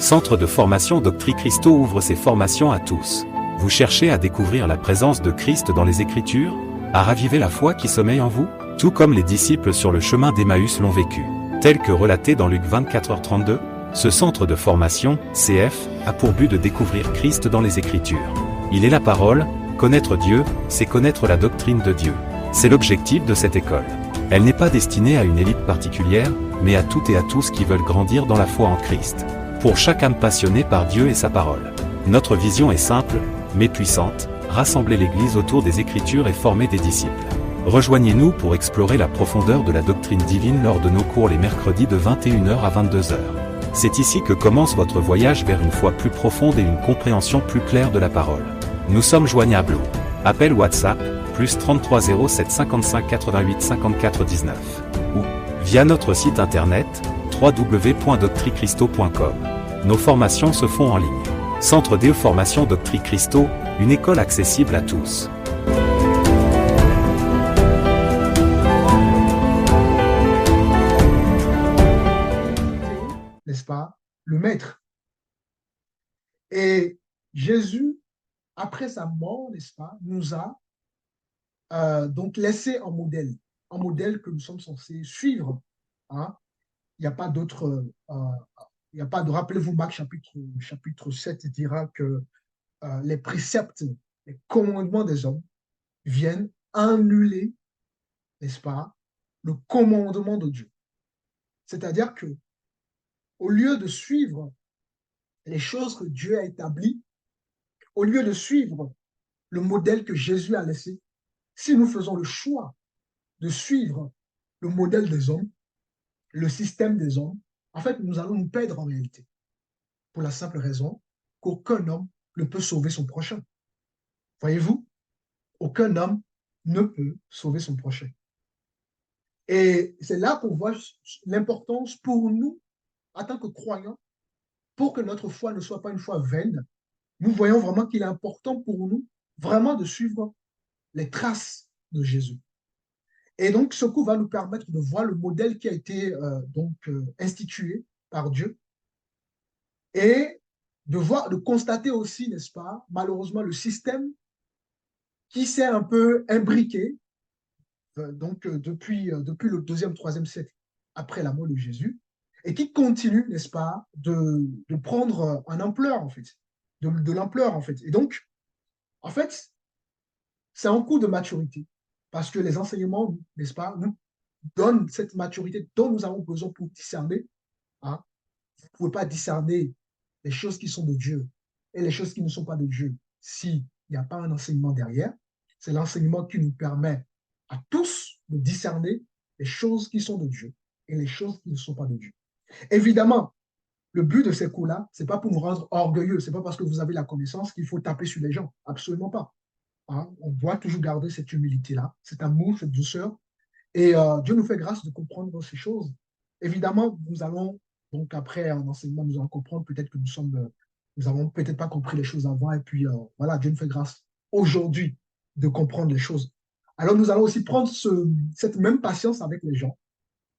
Centre de formation Doctri Christo ouvre ses formations à tous. Vous cherchez à découvrir la présence de Christ dans les Écritures? À raviver la foi qui sommeille en vous? Tout comme les disciples sur le chemin d'Emmaüs l'ont vécu. Tel que relaté dans Luc 24h32, ce centre de formation, CF, a pour but de découvrir Christ dans les Écritures. Il est la parole, connaître Dieu, c'est connaître la doctrine de Dieu. C'est l'objectif de cette école. Elle n'est pas destinée à une élite particulière, mais à toutes et à tous qui veulent grandir dans la foi en Christ. Pour chaque âme passionnée par Dieu et sa parole. Notre vision est simple, mais puissante, rassembler l'Église autour des Écritures et former des disciples. Rejoignez-nous pour explorer la profondeur de la doctrine divine lors de nos cours les mercredis de 21h à 22h. C'est ici que commence votre voyage vers une foi plus profonde et une compréhension plus claire de la parole. Nous sommes joignables au appel WhatsApp, plus 33 07 55 88 54 19, ou via notre site internet, www.doctricristo.com. Nos formations se font en ligne. Centre de formation Doctri Christo, une école accessible à tous. N'est-ce pas, le maître. Et Jésus, après sa mort, n'est-ce pas, nous a donc laissé un modèle que nous sommes censés suivre. Hein. Il n'y a pas d'autre, il n'y a pas de, rappelez-vous, Marc chapitre 7 dira que les préceptes, les commandements des hommes viennent annuler, n'est-ce pas, le commandement de Dieu. C'est-à-dire que au lieu de suivre les choses que Dieu a établies, au lieu de suivre le modèle que Jésus a laissé, si nous faisons le choix de suivre le modèle des hommes, le système des hommes, en fait, nous allons nous perdre en réalité. Pour la simple raison qu'aucun homme ne peut sauver son prochain. Voyez-vous, aucun homme ne peut sauver son prochain. Et c'est là qu'on voit l'importance pour nous, en tant que croyants, pour que notre foi ne soit pas une foi vaine. Nous voyons vraiment qu'il est important pour nous vraiment de suivre les traces de Jésus. Et donc, ce coup va nous permettre de voir le modèle qui a été institué par Dieu et de constater aussi, n'est-ce pas, malheureusement, le système qui s'est un peu imbriqué depuis le 2e, 3e siècle après la mort de Jésus et qui continue, n'est-ce pas, de prendre en ampleur, en fait, de l'ampleur, en fait. Et donc, en fait, c'est un coup de maturité parce que les enseignements, n'est-ce pas, nous donnent cette maturité dont nous avons besoin pour discerner. Hein. Vous ne pouvez pas discerner les choses qui sont de Dieu et les choses qui ne sont pas de Dieu s'il n'y a pas un enseignement derrière. C'est l'enseignement qui nous permet à tous de discerner les choses qui sont de Dieu et les choses qui ne sont pas de Dieu. Évidemment, le but de ces cours-là, ce n'est pas pour nous rendre orgueilleux, ce n'est pas parce que vous avez la connaissance qu'il faut taper sur les gens, absolument pas. Hein? On doit toujours garder cette humilité-là, cet amour, cette douceur. Et Dieu nous fait grâce de comprendre ces choses. Évidemment, nous allons, donc après un enseignement, nous allons comprendre peut-être que nous n'avons peut-être pas compris les choses avant. Et puis voilà, Dieu nous fait grâce aujourd'hui de comprendre les choses. Alors nous allons aussi prendre cette même patience avec les gens.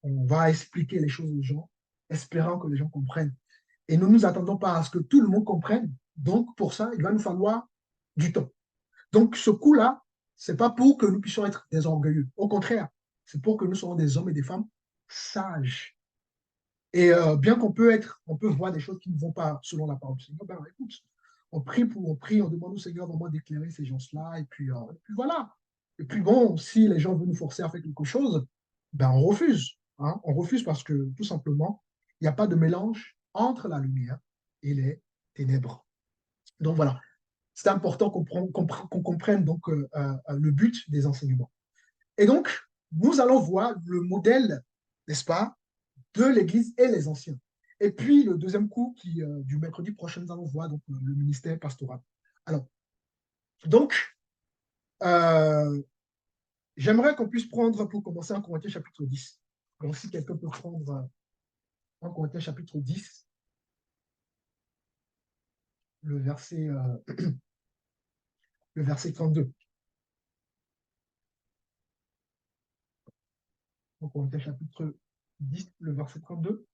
On va expliquer les choses aux gens, espérant que les gens comprennent. Et nous ne nous attendons pas à ce que tout le monde comprenne. Donc pour ça, il va nous falloir du temps. Donc, ce coup-là, ce n'est pas pour que nous puissions être des orgueilleux. Au contraire, c'est pour que nous soyons des hommes et des femmes sages. Et bien on peut voir des choses qui ne vont pas selon la parole du Seigneur, ben écoute, on prie, on demande au Seigneur vraiment d'éclairer ces gens-là, et puis voilà. Et puis bon, si les gens veulent nous forcer à faire quelque chose, ben on refuse. Hein, on refuse parce que tout simplement, il n'y a pas de mélange entre la lumière et les ténèbres. Donc voilà. C'est important qu'on comprenne donc le but des enseignements. Et donc, nous allons voir le modèle, n'est-ce pas, de l'Église et les anciens. Et puis, le deuxième coup du mercredi prochain, nous allons voir donc, le ministère pastoral. Alors, donc, j'aimerais qu'on puisse prendre, pour commencer, 1 Corinthiens chapitre 10. Donc, si quelqu'un peut prendre 1 Corinthiens chapitre 10, le verset 32. Donc, Corinthiens chapitre 10, le verset 32.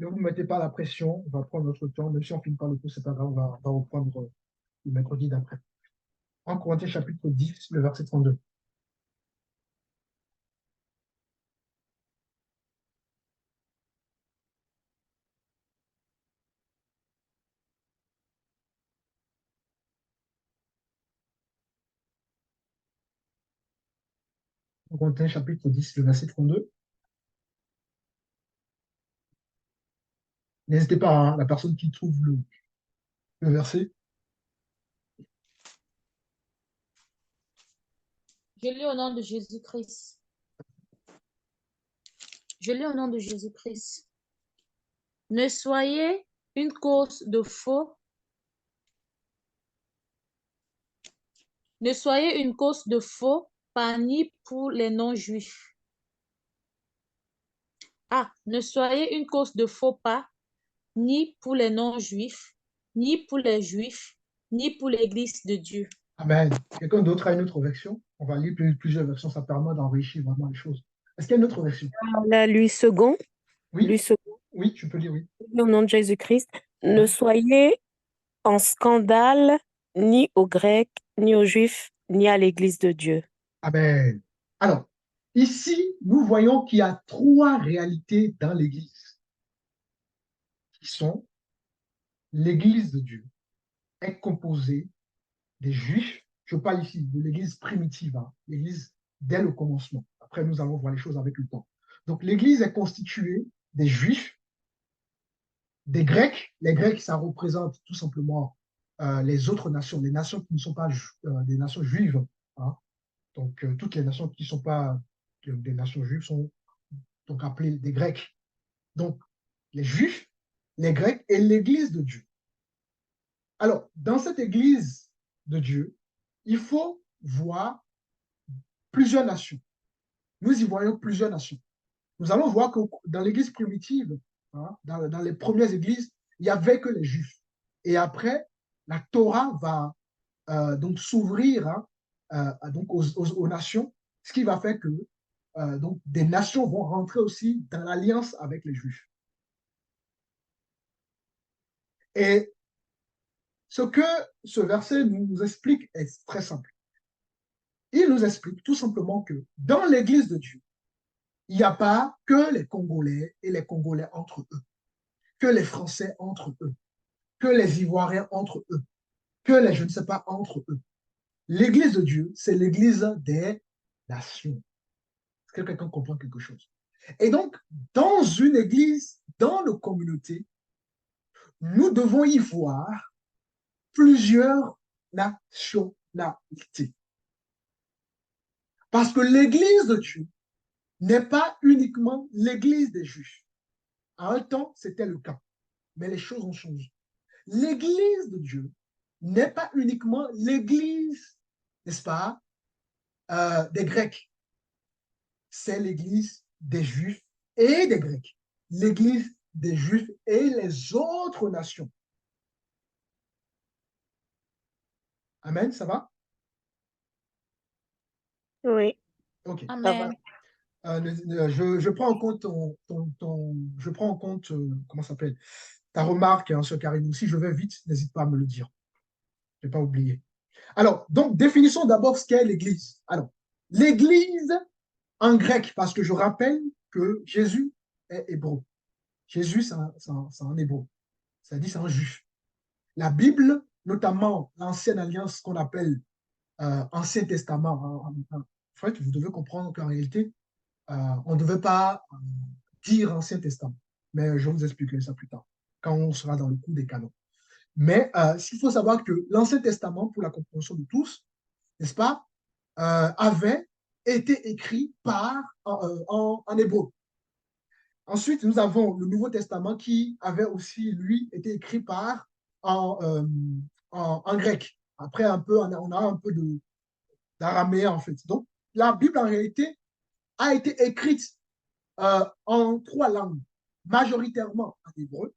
ne vous mettez pas la pression, on va prendre notre temps, même si on ne finit pas le cours, c'est pas grave, on va reprendre le mercredi d'après. En Corinthiens chapitre 10, le verset 32. En Corinthiens chapitre 10, le verset 32. N'hésitez pas, hein, la personne qui trouve le verset. Je lis au nom de Jésus-Christ. Je lis au nom de Jésus-Christ. Ne soyez une cause de faux. Ne soyez une cause de faux pas ni pour les non-juifs. Ne soyez une cause de faux pas ni pour les non-juifs, ni pour les juifs, ni pour l'Église de Dieu. Amen. Quelqu'un d'autre a une autre version? On va lire plusieurs versions, ça permet d'enrichir vraiment les choses. Est-ce qu'il y a une autre version? La Louis II, Oui, II, oui, tu peux lire, oui. au nom de Jésus-Christ, ne soyez en scandale ni aux Grecs, ni aux Juifs, ni à l'Église de Dieu. Amen. Alors, ici, nous voyons qu'il y a trois réalités dans l'Église, qui sont l'Église de Dieu est composée des Juifs. Je parle ici de l'Église primitive, hein, l'Église dès le commencement. Après, nous allons voir les choses avec le temps. Donc, l'Église est constituée des Juifs, des Grecs. Les Grecs, ça représente tout simplement les autres nations, les nations qui ne sont pas des nations juives, hein. Donc, toutes les nations qui ne sont pas des nations juives sont donc appelées des Grecs. Donc, les Juifs, les Grecs et l'Église de Dieu. Alors, dans cette Église de Dieu, il faut voir plusieurs nations. Nous y voyons plusieurs nations. Nous allons voir que dans l'Église primitive, hein, dans les premières églises, il n'y avait que les Juifs. Et après, la Torah va donc s'ouvrir, hein, donc aux nations, ce qui va faire que donc des nations vont rentrer aussi dans l'alliance avec les Juifs. Et ce que ce verset nous explique est très simple. Il nous explique tout simplement que dans l'Église de Dieu, il n'y a pas que les Congolais et les Congolais entre eux, que les Français entre eux, que les Ivoiriens entre eux, que les je ne sais pas entre eux. L'Église de Dieu, c'est l'Église des nations. Est-ce que quelqu'un comprend quelque chose? Et donc, dans une Église, dans nos communautés, nous devons y voir plusieurs nationalités. Parce que l'Église de Dieu n'est pas uniquement l'Église des Juifs. À un temps, c'était le cas, mais les choses ont changé. L'Église de Dieu n'est pas uniquement l'Église, n'est-ce pas, des Grecs. C'est l'Église des Juifs et des Grecs. L'Église des Juifs et les autres nations. Amen, ça va? Oui. Ok. Amen. Je prends en compte je prends en compte, comment ça s'appelle, ta remarque, hein, sur Karine. Si je vais vite, n'hésite pas à me le dire. Je n'ai pas oublié. Alors, donc, définissons d'abord ce qu'est l'Église. Alors, l'Église en grec, parce que je rappelle que Jésus est hébreu. Jésus, c'est un hébreu. C'est-à-dire, c'est un juif. La Bible, notamment l'Ancienne Alliance qu'on appelle Ancien Testament, en fait, vous devez comprendre qu'en réalité, on ne devait pas dire Ancien Testament. Mais je vous expliquerai ça plus tard, quand on sera dans le cours des canons. Mais il faut savoir que l'Ancien Testament, pour la compréhension de tous, n'est-ce pas, avait été écrit en hébreu. Ensuite, nous avons le Nouveau Testament qui avait aussi, lui, été écrit en, euh, en grec. Après, on a un peu d'araméen, en fait. Donc, la Bible, en réalité, a été écrite en trois langues, majoritairement en hébreu,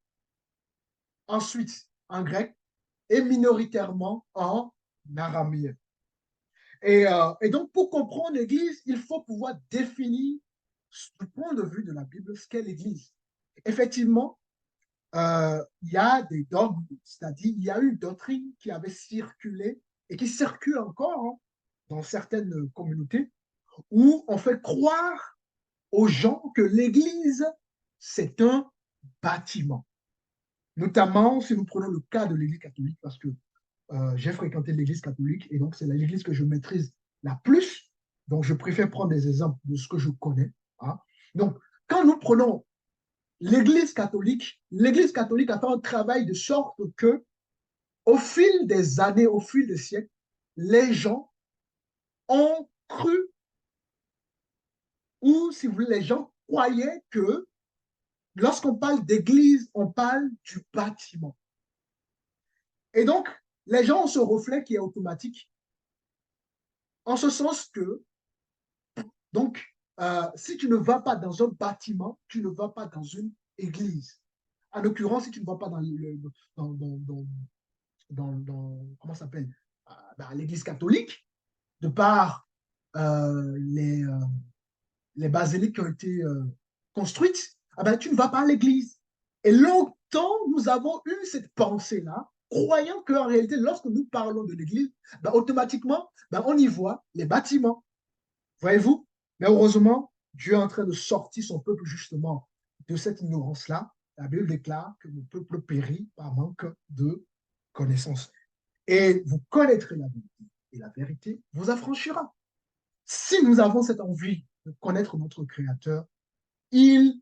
ensuite en grec et minoritairement en araméen. Et donc, pour comprendre l'Église, il faut pouvoir définir, du point de vue de la Bible, ce qu'est l'Église. Effectivement, il y a des dogmes, c'est-à-dire il y a une doctrine qui avait circulé et qui circule encore hein, dans certaines communautés où on fait croire aux gens que l'Église, c'est un bâtiment. Notamment si nous prenons le cas de l'Église catholique, parce que j'ai fréquenté l'Église catholique et donc c'est l'Église que je maîtrise la plus. Donc je préfère prendre des exemples de ce que je connais. Hein. Donc quand nous prenons l'Église catholique a fait un travail de sorte que au fil des années, au fil des siècles, les gens ont cru ou si vous voulez, les gens croyaient que lorsqu'on parle d'église, on parle du bâtiment. Et donc, les gens ont ce reflet qui est automatique, en ce sens que, donc, si tu ne vas pas dans un bâtiment, tu ne vas pas dans une église. En l'occurrence, si tu ne vas pas comment ça s'appelle, l'église catholique, de par euh, les, euh, les basiliques qui ont été construites, tu ne vas pas à l'église. Et longtemps, nous avons eu cette pensée-là, croyant qu'en réalité, lorsque nous parlons de l'église, automatiquement, on y voit les bâtiments. Voyez-vous? Mais heureusement, Dieu est en train de sortir son peuple justement de cette ignorance-là. La Bible déclare que le peuple périt par manque de connaissance. Et vous connaîtrez la vérité, et la vérité vous affranchira. Si nous avons cette envie de connaître notre Créateur, il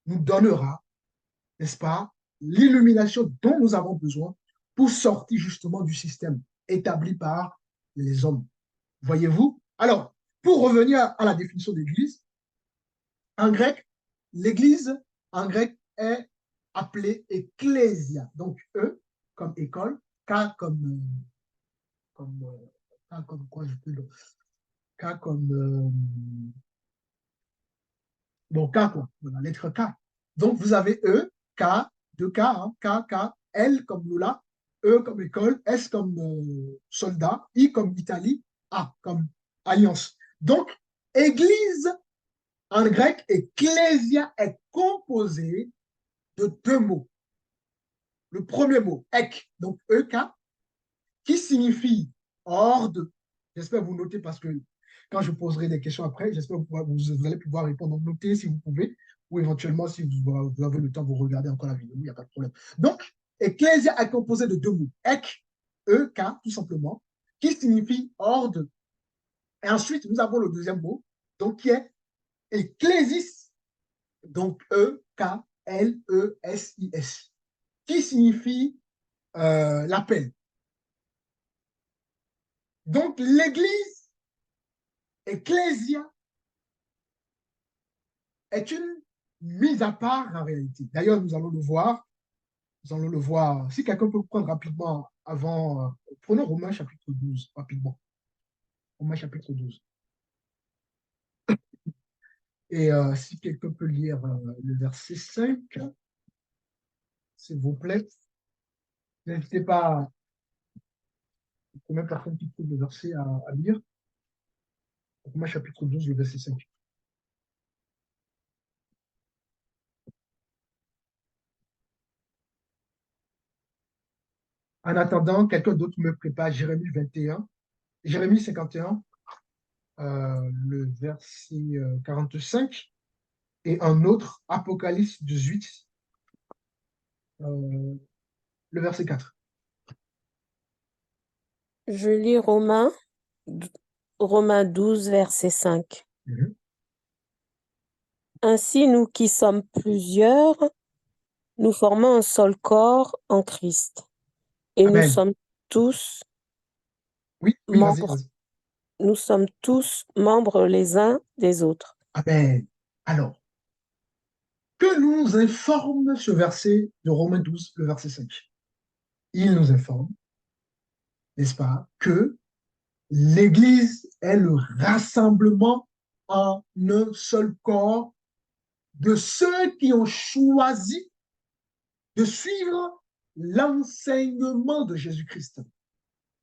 nous donnera, n'est-ce pas, l'illumination dont nous avons besoin pour sortir justement du système établi par les hommes. Voyez-vous? Alors, pour revenir à la définition d'église, en grec, l'église, en grec, est appelée ecclésia. Donc, E comme école, K comme quoi je peux le. K comme. Bon, K quoi, la lettre K. Donc, vous avez E, K, 2K, hein, K, K, L comme Lola, E comme école, S comme soldat, I comme Italie, A comme alliance. Donc, église en grec, ecclésia est composé de deux mots. Le premier mot, ek, donc EK, qui signifie horde. J'espère vous noter parce que quand je poserai des questions après, j'espère que vous allez pouvoir répondre. Donc, notez si vous pouvez, ou éventuellement, si vous avez le temps, vous regardez encore la vidéo, il n'y a pas de problème. Donc, ecclésia est composé de deux mots. Ek, EK, tout simplement, qui signifie horde. Et ensuite, nous avons le deuxième mot, donc qui est ecclésis, donc E-K-L-E-S-I-S, qui signifie l'appel. Donc, l'église, ecclésia, est une mise à part en réalité. D'ailleurs, nous allons le voir. Nous allons le voir. Si quelqu'un peut prendre rapidement avant, prenons Romains chapitre 12, rapidement. Romains chapitre 12. Et si quelqu'un peut lire le verset 5, s'il vous plaît. N'hésitez pas, la première personne qui trouve le verset à lire. Romains chapitre 12, le verset 5. En attendant, quelqu'un d'autre me prépare Jérémie 21, Jérémie 51, le verset 45, et un autre, Apocalypse 18, le verset 4. Je lis Romains 12, verset 5. Mhm. Ainsi, nous qui sommes plusieurs, nous formons un seul corps en Christ. Et nous Amen. sommes tous Oui, vas-y, membres, vas-y. nous sommes tous membres les uns des autres. Amen. Alors, que nous informe ce verset de Romains 12, le verset 5? Il nous informe, n'est-ce pas, que l'Église est le rassemblement en un seul corps de ceux qui ont choisi de suivre l'enseignement de Jésus-Christ.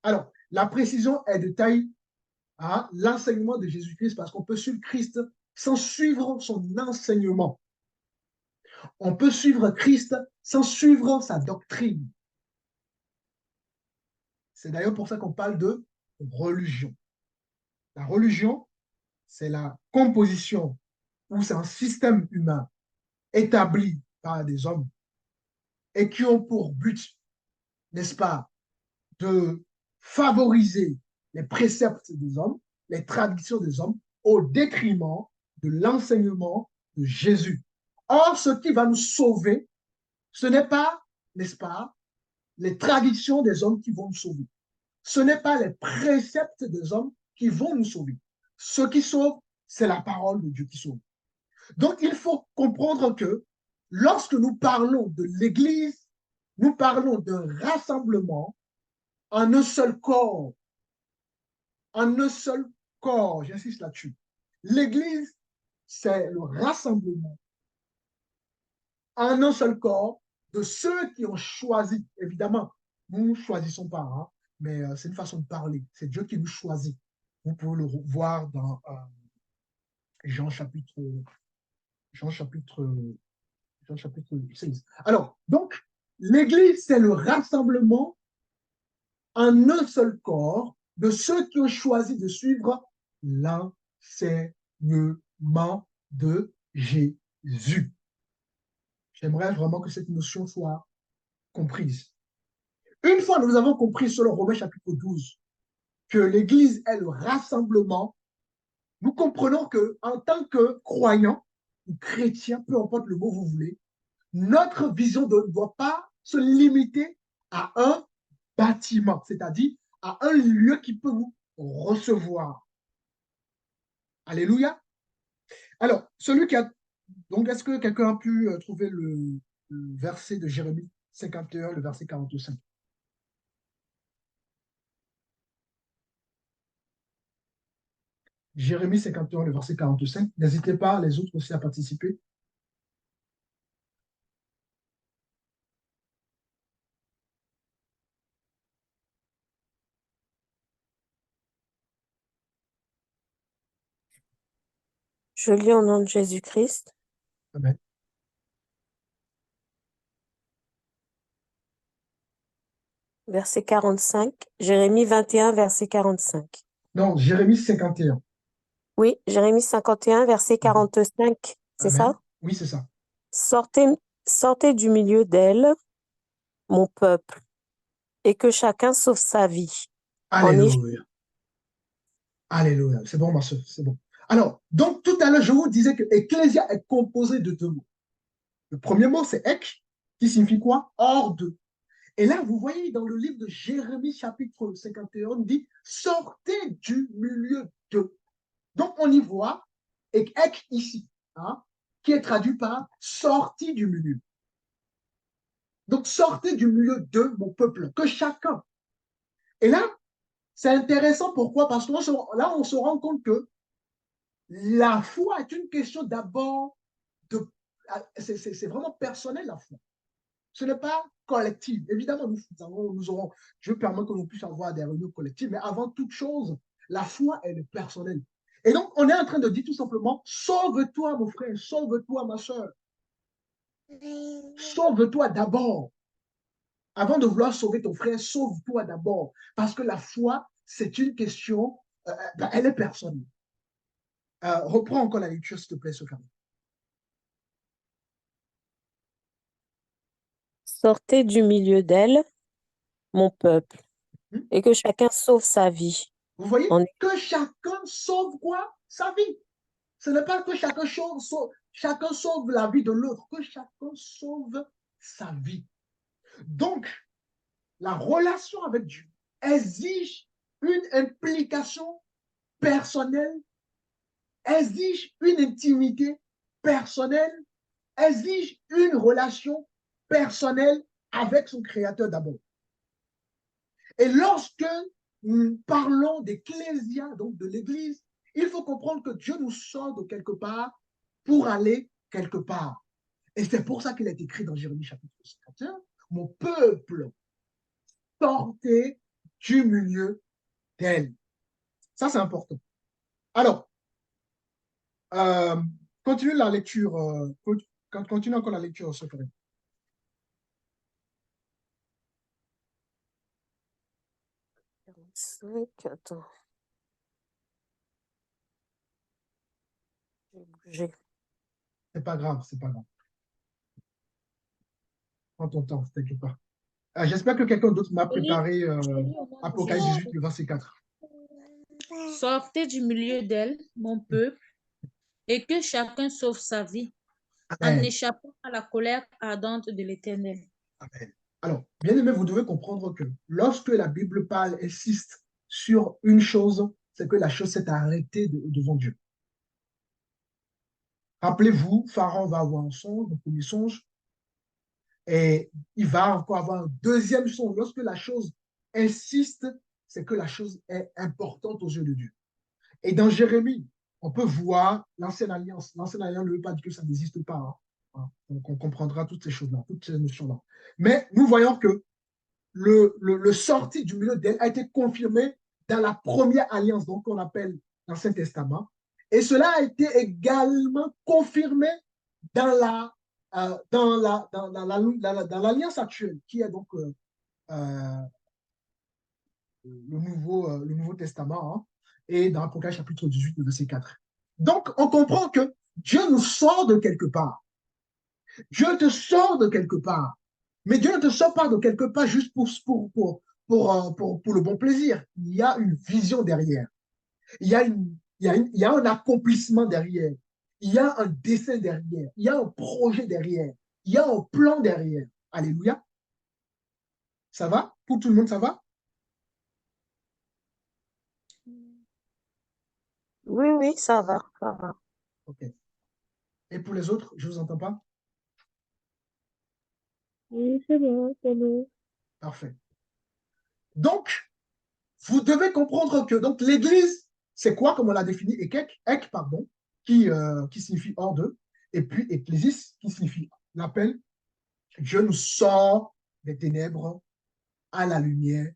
Alors, la précision est de taille à l'enseignement de Jésus-Christ parce qu'on peut suivre Christ sans suivre son enseignement. On peut suivre Christ sans suivre sa doctrine. C'est d'ailleurs pour ça qu'on parle de religion. La religion, c'est la composition ou c'est un système humain établi par des hommes et qui ont pour but, n'est-ce pas, de favoriser les préceptes des hommes, les traditions des hommes, au détriment de l'enseignement de Jésus. Or, ce qui va nous sauver, ce n'est pas, n'est-ce pas, les traditions des hommes qui vont nous sauver. Ce n'est pas les préceptes des hommes qui vont nous sauver. Ce qui sauve, c'est la parole de Dieu qui sauve. Donc, il faut comprendre que lorsque nous parlons de l'Église, nous parlons d'un rassemblement en un seul corps. En un seul corps, j'insiste là-dessus. L'Église, c'est le rassemblement en un seul corps de ceux qui ont choisi. Évidemment, nous ne choisissons pas, hein, mais c'est une façon de parler. C'est Dieu qui nous choisit. Vous pouvez le voir dans Jean chapitre, Jean chapitre, Jean chapitre 16. Alors, donc, l'Église, c'est le rassemblement en un seul corps de ceux qui ont choisi de suivre l'enseignement de Jésus. J'aimerais vraiment que cette notion soit comprise. Une fois nous avons compris selon Romains chapitre 12 que l'Église est le rassemblement, nous comprenons qu'en tant que croyants ou chrétiens, peu importe le mot que vous voulez, notre vision ne doit pas se limiter à un bâtiment, c'est-à-dire à un lieu qui peut nous recevoir. Alléluia. Alors, celui qui a... Donc, est-ce que quelqu'un a pu trouver le verset de Jérémie 51, le verset 45? Jérémie 51, le verset 45. N'hésitez pas, les autres aussi, à participer. Je lis au nom de Jésus-Christ. Amen. Verset 45. Jérémie 21, verset 45. Non, Jérémie 51. Oui, Jérémie 51, verset 45. C'est Amen. ça? Oui, c'est ça. Sortez du milieu d'elle, mon peuple, et que chacun sauve sa vie. Alléluia. Alléluia. C'est bon, ma soeur, c'est bon. Alors, donc tout à l'heure, je vous disais que Ecclésia est composé de deux mots. Le premier mot, c'est ek, qui signifie quoi? Hors de. Et là, vous voyez dans le livre de Jérémie, chapitre 51, on dit sortez du milieu de. Donc, on y voit ek ici, hein, qui est traduit par sorti du milieu. Donc, sortez du milieu de mon peuple, que chacun. Et là, c'est intéressant. Pourquoi? Parce que là, on se rend compte que la foi est une question d'abord de. C'est vraiment personnel, la foi. Ce n'est pas collectif. Évidemment, nous aurons, Dieu permet que nous puissions avoir des réunions collectives, mais avant toute chose, la foi est le personnel. Et donc, on est en train de dire tout simplement, sauve-toi, mon frère, sauve-toi, ma soeur. Sauve-toi d'abord. Avant de vouloir sauver ton frère, sauve-toi d'abord. Parce que la foi, c'est une question, elle est personnelle. Reprends encore la lecture, s'il te plaît, Sophie. Sortez du milieu d'elle, mon peuple, et que chacun sauve sa vie. Vous voyez, que chacun sauve quoi? Sa vie. Ce n'est pas que chacun sauve la vie de l'autre, que chacun sauve sa vie. Donc, la relation avec Dieu exige une implication personnelle, exige une intimité personnelle, exige une relation personnelle avec son Créateur d'abord. Et lorsque nous parlons d'ecclésia, donc de l'Église, il faut comprendre que Dieu nous sort de quelque part pour aller quelque part. Et c'est pour ça qu'il est écrit dans Jérémie chapitre 51, mon peuple, sortez du milieu d'elle. Ça, c'est important. Alors, continue la lecture, continue encore la lecture, Sophie. 5, attends, j'ai bougé. C'est pas grave, c'est pas grave. Prends ton temps, t'inquiète pas. J'espère que quelqu'un d'autre m'a Je lis, préparé je lis au nom de Apocalypse Jésus. 18, le verset 4. Sortez du milieu d'elle, mon peuple, et que chacun sauve sa vie en Amen. échappant à la colère ardente de l'Éternel. Amen. Alors, bien aimé, vous devez comprendre que lorsque la Bible parle, insiste sur une chose, c'est que la chose s'est arrêtée devant Dieu. Rappelez-vous, Pharaon va avoir un songe, le premier songe, et il va encore avoir un deuxième songe. Lorsque la chose insiste, c'est que la chose est importante aux yeux de Dieu. Et dans Jérémie, on peut voir l'ancienne alliance. L'ancienne alliance ne veut pas dire que ça n'existe pas. Hein. Donc, on comprendra toutes ces choses-là, toutes ces notions-là. Mais nous voyons que le sorti du milieu d'elle a été confirmé dans la première alliance, donc qu'on appelle l'Ancien Testament. Et cela a été également confirmé dans l'alliance actuelle, qui est donc euh, le Nouveau Testament, hein, et dans Apocalypse chapitre 18, verset 4. Donc, on comprend que Dieu nous sort de quelque part. Dieu te sort de quelque part. Mais Dieu ne te sort pas de quelque part juste pour le bon plaisir. Il y a une vision derrière. Il y a un accomplissement derrière. Il y a un dessein derrière. Il y a un projet derrière. Il y a un plan derrière. Alléluia. Ça va? Pour tout le monde, ça va? Oui, oui, ça va, ça va. OK. Et pour les autres, je ne vous entends pas? Oui, c'est bon, c'est bon. Parfait. Donc, vous devez comprendre que donc l'Église, c'est quoi, comme on l'a défini, ek, pardon, qui signifie hors d'eux, et puis ecclésis, qui signifie l'appel. Dieu nous sort des ténèbres à la lumière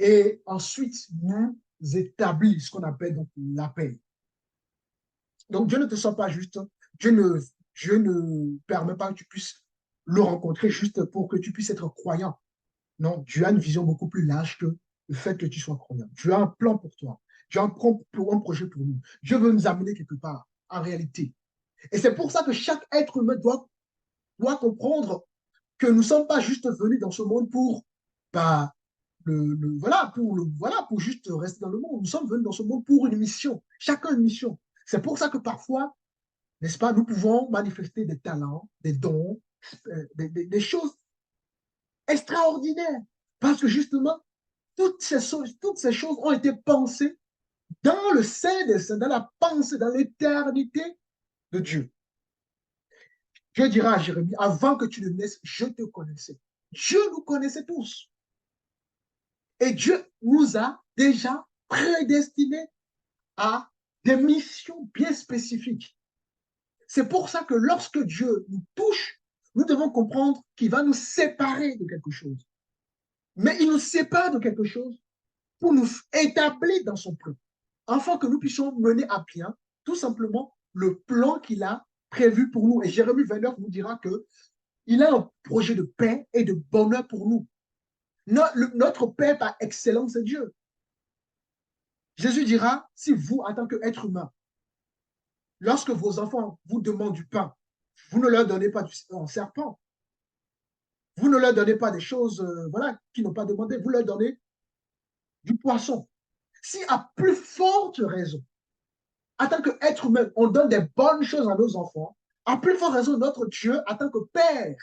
et ensuite nous établit ce qu'on appelle donc la paix. Donc Dieu ne te sort pas juste, Dieu ne, Dieu ne permet pas que tu puisses le rencontrer juste pour que tu puisses être croyant. Non, Dieu a une vision beaucoup plus large que le fait que tu sois croyant. Dieu a un plan pour toi. Dieu a un projet pour nous. Dieu veut nous amener quelque part, en réalité. Et c'est pour ça que chaque être humain doit comprendre que nous ne sommes pas juste venus dans ce monde pour, bah, pour juste rester dans le monde. Nous sommes venus dans ce monde pour une mission. Chacun une mission. C'est pour ça que parfois, n'est-ce pas, nous pouvons manifester des talents, des dons, des choses extraordinaires. Parce que justement, toutes ces choses ont été pensées dans le sein des saints, dans la pensée, dans l'éternité de Dieu. Dieu dira à Jérémie, avant que tu ne naisses, je te connaissais. Dieu nous connaissait tous. Et Dieu nous a déjà prédestinés à des missions bien spécifiques. C'est pour ça que lorsque Dieu nous touche, nous devons comprendre qu'il va nous séparer de quelque chose. Mais il nous sépare de quelque chose pour nous établir dans son plan, afin que nous puissions mener à bien tout simplement le plan qu'il a prévu pour nous. Et Jérémie 29 nous dira qu'il a un projet de paix et de bonheur pour nous. Notre paix par excellence, c'est Dieu. Jésus dira, si vous, en tant qu'être humain, lorsque vos enfants vous demandent du pain, vous ne leur donnez pas un serpent, vous ne leur donnez pas des choses qu'ils n'ont pas demandé, vous leur donnez du poisson. Si à plus forte raison, en tant qu'être humain, on donne des bonnes choses à nos enfants, à plus forte raison, notre Dieu, en tant que Père.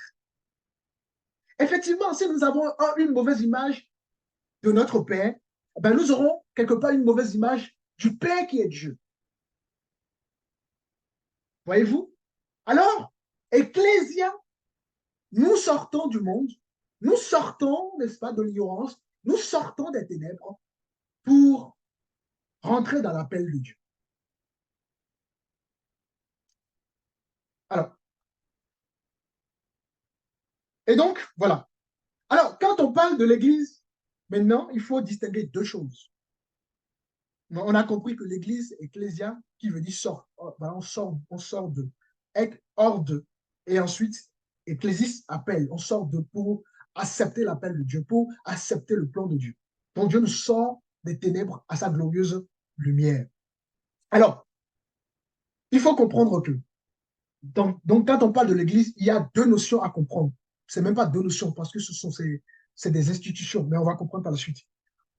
Effectivement, si nous avons une mauvaise image de notre Père, ben nous aurons quelque part une mauvaise image du Père qui est Dieu. Voyez-vous? Alors, Ecclésia, nous sortons du monde, nous sortons, n'est-ce pas, de l'ignorance, nous sortons des ténèbres pour rentrer dans l'appel de Dieu. Alors, et donc, voilà. Alors, quand on parle de l'Église, maintenant, il faut distinguer deux choses. On a compris que l'Église, ecclésia, qui veut dire sort, on sort de, hors de, et ensuite, ecclésis, appel, on sort de pour accepter l'appel de Dieu, pour accepter le plan de Dieu. Donc Dieu nous sort des ténèbres à sa glorieuse lumière. Alors, il faut comprendre que, donc quand on parle de l'Église, il y a deux notions à comprendre. Ce n'est même pas deux notions parce que c'est des institutions, mais on va comprendre par la suite.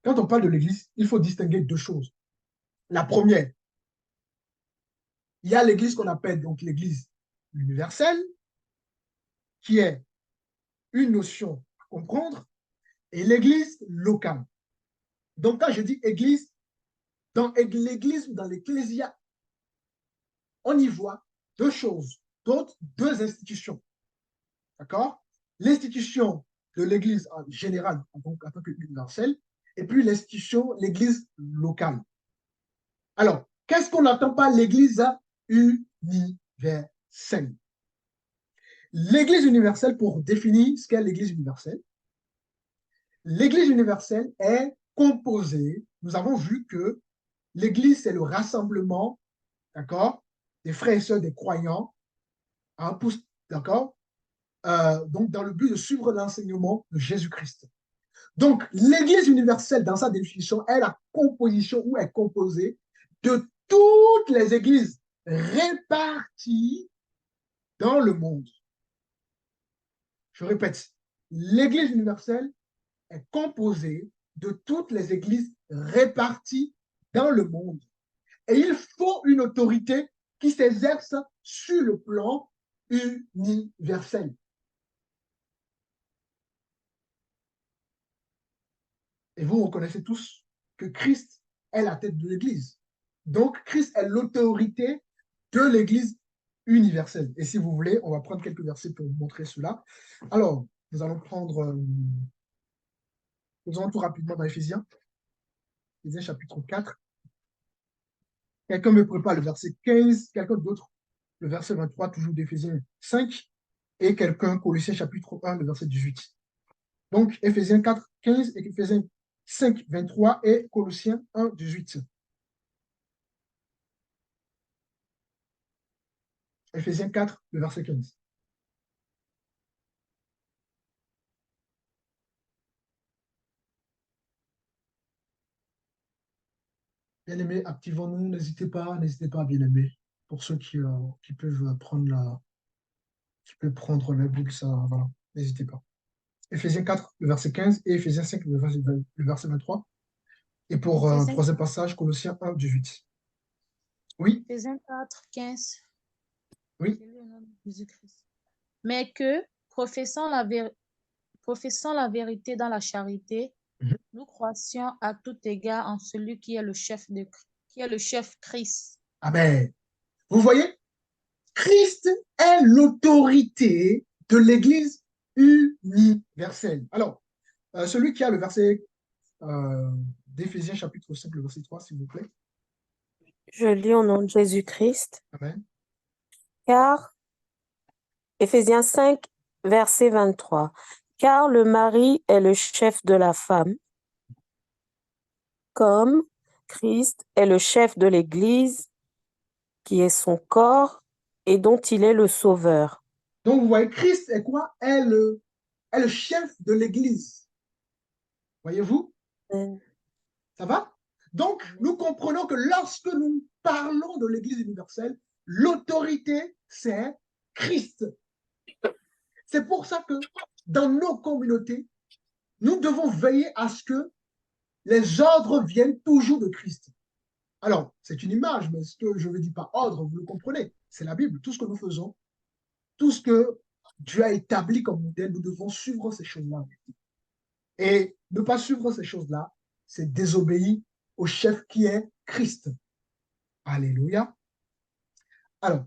Quand on parle de l'Église, il faut distinguer deux choses. La première, il y a l'Église qu'on appelle donc l'Église universelle, qui est une notion à comprendre, et l'Église locale. Donc, quand je dis Église, dans l'Église ou dans l'Ecclésia, on y voit deux choses, deux institutions. D'accord? L'institution de l'Église en général, en tant qu'universelle, et puis l'institution, l'Église locale. Alors, qu'est-ce qu'on n'entend par l'Église universelle? L'Église universelle, pour définir ce qu'est l'Église universelle, l'Église universelle est composée, nous avons vu que l'Église, c'est le rassemblement, d'accord, des frères et sœurs, des croyants, hein, d'accord, donc dans le but de suivre l'enseignement de Jésus-Christ. Donc, l'Église universelle, dans sa définition, est la composition ou est composée de toutes les églises réparties dans le monde. Je répète, l'Église universelle est composée de toutes les églises réparties dans le monde. Et il faut une autorité qui s'exerce sur le plan universel. Et vous reconnaissez tous que Christ est la tête de l'Église. Donc, Christ est l'autorité de l'Église universelle. Et si vous voulez, on va prendre quelques versets pour vous montrer cela. Alors, nous allons tout rapidement dans Éphésiens, chapitre 4. Quelqu'un me prépare le verset 15, quelqu'un d'autre le verset 23, toujours d'Éphésiens 5, et quelqu'un Colossiens chapitre 1, le verset 18. Donc, Éphésiens 4, 15 et Éphésiens 5, 23 et Colossiens 1, 18. Éphésiens 4, le verset 15. Bien-aimés, activons-nous, n'hésitez pas, bien-aimés. Pour ceux qui peuvent prendre la Bible, ça, voilà, n'hésitez pas. Éphésiens 4, le verset 15 et Éphésiens 5, le verset 23. Et pour troisième passage, Colossiens 1, 18. Oui, Éphésiens 4, 15. oui. Mais que, professant la vérité dans la charité, Mhm. nous croissions à tout égard en celui qui est le chef Christ. Amen. Vous voyez, Christ est l'autorité de l'Église universelle. Alors, celui qui a le verset d'Éphésiens chapitre 5, le verset 3, s'il vous plaît. Je lis au nom de Jésus-Christ, Amen. car Éphésiens 5, verset 23. Car le mari est le chef de la femme, comme Christ est le chef de l'Église, qui est son corps et dont il est le sauveur. Donc, vous voyez, Christ est quoi? Est le chef de l'Église. Voyez-vous? Amen. Ça va? Donc, nous comprenons que lorsque nous parlons de l'Église universelle, l'autorité, c'est Christ. C'est pour ça que dans nos communautés, nous devons veiller à ce que les ordres viennent toujours de Christ. Alors, c'est une image, mais ce que je ne dis pas ordre, vous le comprenez, c'est la Bible. Tout ce que nous faisons, tout ce que Dieu a établi comme modèle, nous devons suivre ces choses-là. Et ne pas suivre ces choses-là, c'est désobéir au chef qui est Christ. Alléluia. Alors,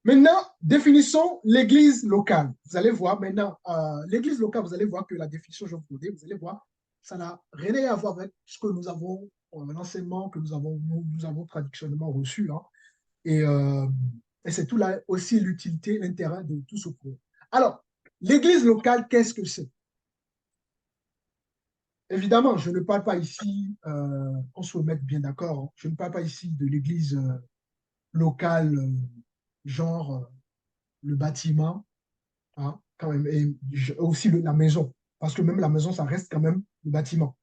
maintenant, définissons l'église locale. Vous allez voir maintenant, l'église locale, vous allez voir que la définition, je vais vous donner, vous allez voir, ça n'a rien à voir avec ce que nous avons, l'enseignement que nous avons traditionnellement reçu. Hein. Et c'est tout là aussi l'utilité, l'intérêt de tout ce cours. Alors, l'église locale, qu'est-ce que c'est? Évidemment, je ne parle pas ici, qu'on se mette bien d'accord, hein, je ne parle pas ici de l'église locale, genre le bâtiment, hein, quand même, et aussi la maison, parce que même la maison, ça reste quand même le bâtiment.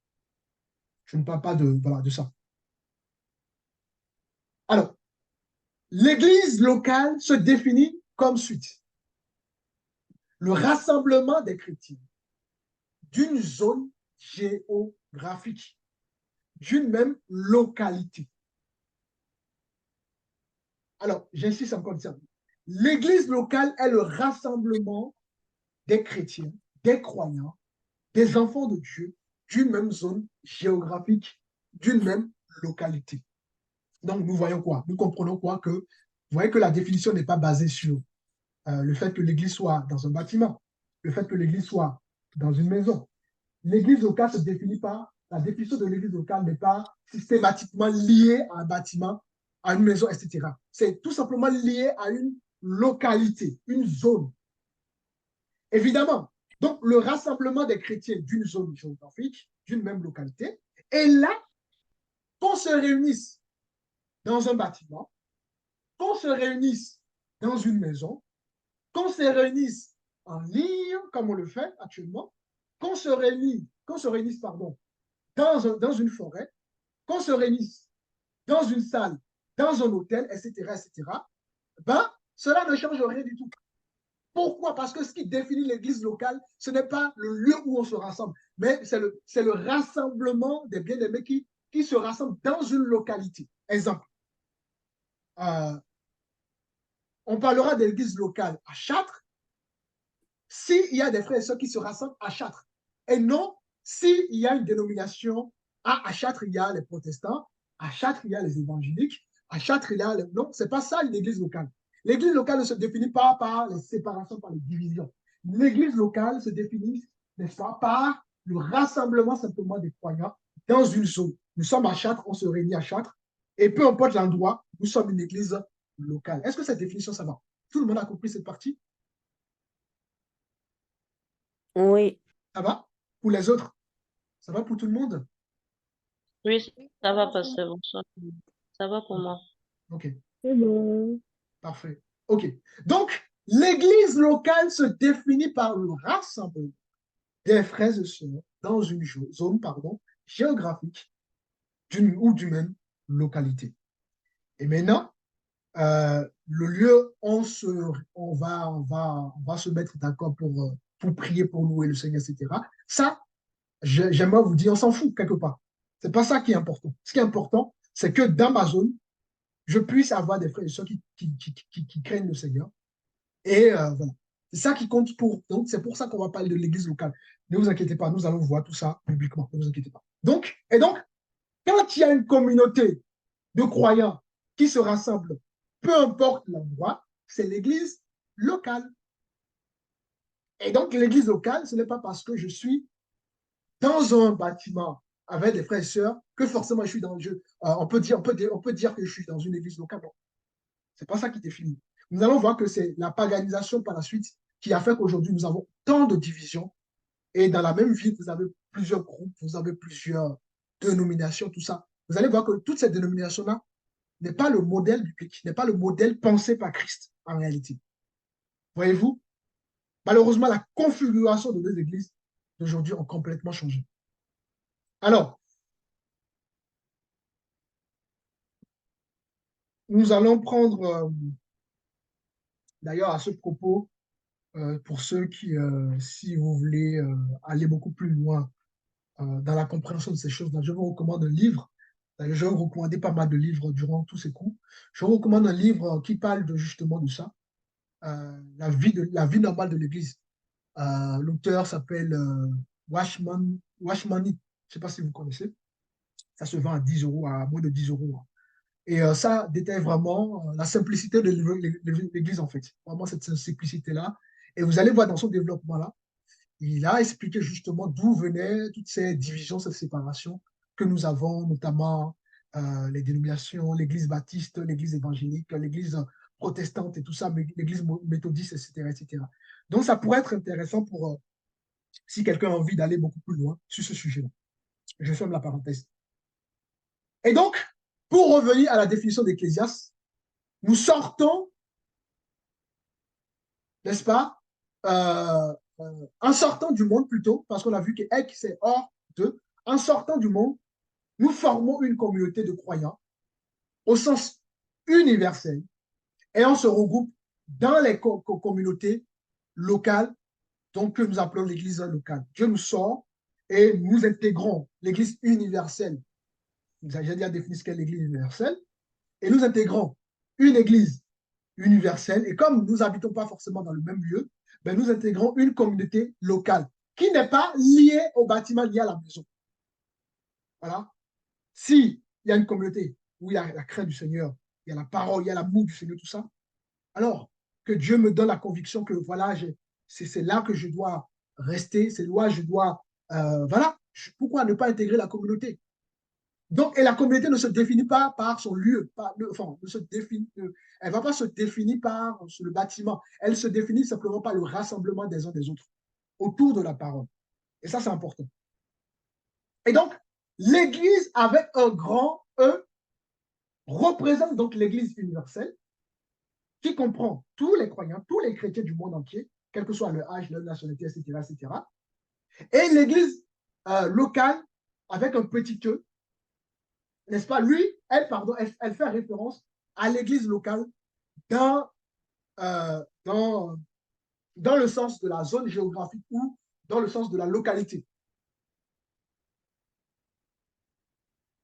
Je ne parle pas de, voilà, de ça. Alors, l'Église locale se définit comme suit. Le rassemblement des chrétiens d'une zone géographique, d'une même localité. Alors, j'insiste encore une fois. L'Église locale est le rassemblement des chrétiens, des croyants, des enfants de Dieu, d'une même zone géographique, d'une même localité. Donc, nous voyons quoi? Nous comprenons quoi? Que vous voyez que la définition n'est pas basée sur le fait que l'Église soit dans un bâtiment, le fait que l'Église soit dans une maison. L'Église locale se définit pas, la définition de l'Église locale n'est pas systématiquement liée à un bâtiment, à une maison, etc. C'est tout simplement lié à une localité, une zone. Évidemment, donc le rassemblement des chrétiens d'une zone géographique, d'une même localité, et là, qu'on se réunisse dans un bâtiment, qu'on se réunisse dans une maison, qu'on se réunisse en ligne, comme on le fait actuellement, qu'on se réunisse pardon, dans une forêt, qu'on se réunisse dans une salle, dans un hôtel, etc., ben, cela ne change rien du tout. Pourquoi? Parce que ce qui définit l'église locale, ce n'est pas le lieu où on se rassemble, mais c'est le rassemblement des bien-aimés qui se rassemblent dans une localité. Exemple, on parlera d'église locale à Châtres s'il y a des frères et sœurs qui se rassemblent à Châtres. Et non s'il y a une dénomination, à Châtres, il y a les protestants, à Châtres, il y a les évangéliques, à Châtres, il y a les... Non, ce n'est pas ça une église locale. L'église locale ne se définit pas par les séparations, par les divisions. L'église locale se définit, n'est-ce pas, par le rassemblement simplement des croyants dans une zone. Nous sommes à Châtres, on se réunit à Châtres, et peu importe l'endroit, nous sommes une église locale. Est-ce que cette définition, ça va? Tout le monde a compris cette partie? Oui. Ça va? Pour les autres? Ça va pour tout le monde? Oui, ça va passer. Bonsoir. Ça va pour moi. Ok, C'est bon. parfait. Ok. Donc, l'église locale se définit par le rassemblement des frères et sœurs dans une zone géographique d'une ou d'une même localité. Et maintenant, le lieu, on va se mettre d'accord pour prier pour louer le Seigneur, etc. Ça, j'aimerais vous dire, on s'en fout quelque part. C'est pas ça qui est important. Ce qui est important, c'est que dans ma zone, je puisse avoir des frères et sœurs qui craignent le Seigneur. Et voilà. C'est ça qui compte pour. Donc, c'est pour ça qu'on va parler de l'église locale. Ne vous inquiétez pas, nous allons voir tout ça publiquement. Ne vous inquiétez pas. Donc, quand il y a une communauté de croyants qui se rassemblent, peu importe l'endroit, c'est l'église locale. Et donc, l'église locale, ce n'est pas parce que je suis dans un bâtiment avec des frères et sœurs que forcément je suis dans le jeu. On peut dire que je suis dans une église locale. Non, c'est pas ça qui définit. Nous allons voir que c'est la paganisation par la suite qui a fait qu'aujourd'hui nous avons tant de divisions et dans la même ville, vous avez plusieurs groupes, vous avez plusieurs dénominations, tout ça. Vous allez voir que toutes ces dénominations-là n'est pas le modèle biblique, n'est pas le modèle pensé par Christ en réalité. Voyez-vous, malheureusement, la configuration de nos églises d'aujourd'hui ont complètement changé. Alors, nous allons prendre, d'ailleurs, à ce propos, pour ceux qui, si vous voulez aller beaucoup plus loin dans la compréhension de ces choses-là, je vous recommande un livre. D'ailleurs, je vais vous recommander pas mal de livres durant tous ces cours. Je vous recommande un livre qui parle justement de ça, la vie normale de l'Église. L'auteur s'appelle Washmani. Je ne sais pas si vous connaissez. Ça se vend à 10 euros, à moins de 10 euros. Et ça détaille vraiment la simplicité de l'Église, en fait. Vraiment cette simplicité-là. Et vous allez voir dans son développement-là, il a expliqué justement d'où venaient toutes ces divisions, ces séparations que nous avons, notamment les dénominations, l'Église baptiste, l'Église évangélique, l'Église protestante et tout ça, l'Église méthodiste, etc., etc. Donc, ça pourrait être intéressant pour si quelqu'un a envie d'aller beaucoup plus loin sur ce sujet-là. Je ferme la parenthèse. Et donc, pour revenir à la définition d'Ecclésiaste, nous sortons, n'est-ce pas, en sortant du monde plutôt, parce qu'on a vu que Ek, c'est hors de, en sortant du monde, nous formons une communauté de croyants au sens universel et on se regroupe dans les communautés locales, donc que nous appelons l'Église locale. Dieu nous sort et nous intégrons l'Église universelle. J'ai déjà défini ce qu'est l'Église universelle. Et nous intégrons une Église universelle. Et comme nous n'habitons pas forcément dans le même lieu, ben nous intégrons une communauté locale qui n'est pas liée au bâtiment, liée à la maison. Voilà. S'il y a une communauté où il y a la crainte du Seigneur, il y a la parole, il y a l'amour du Seigneur, tout ça, alors que Dieu me donne la conviction que voilà, c'est là que je dois rester, c'est là que je dois, voilà, pourquoi ne pas intégrer la communauté? Donc, et la communauté ne se définit pas par son lieu, enfin, elle ne va pas se définir par le bâtiment, elle se définit simplement par le rassemblement des uns des autres autour de la parole. Et ça, c'est important. Et donc, l'Église avec un grand E représente donc l'Église universelle qui comprend tous les croyants, tous les chrétiens du monde entier, quel que soit leur âge, leur nationalité, etc., etc. Et l'Église locale avec un petit E, n'est-ce pas? Lui, elle fait référence à l'église locale dans, dans le sens de la zone géographique ou dans le sens de la localité.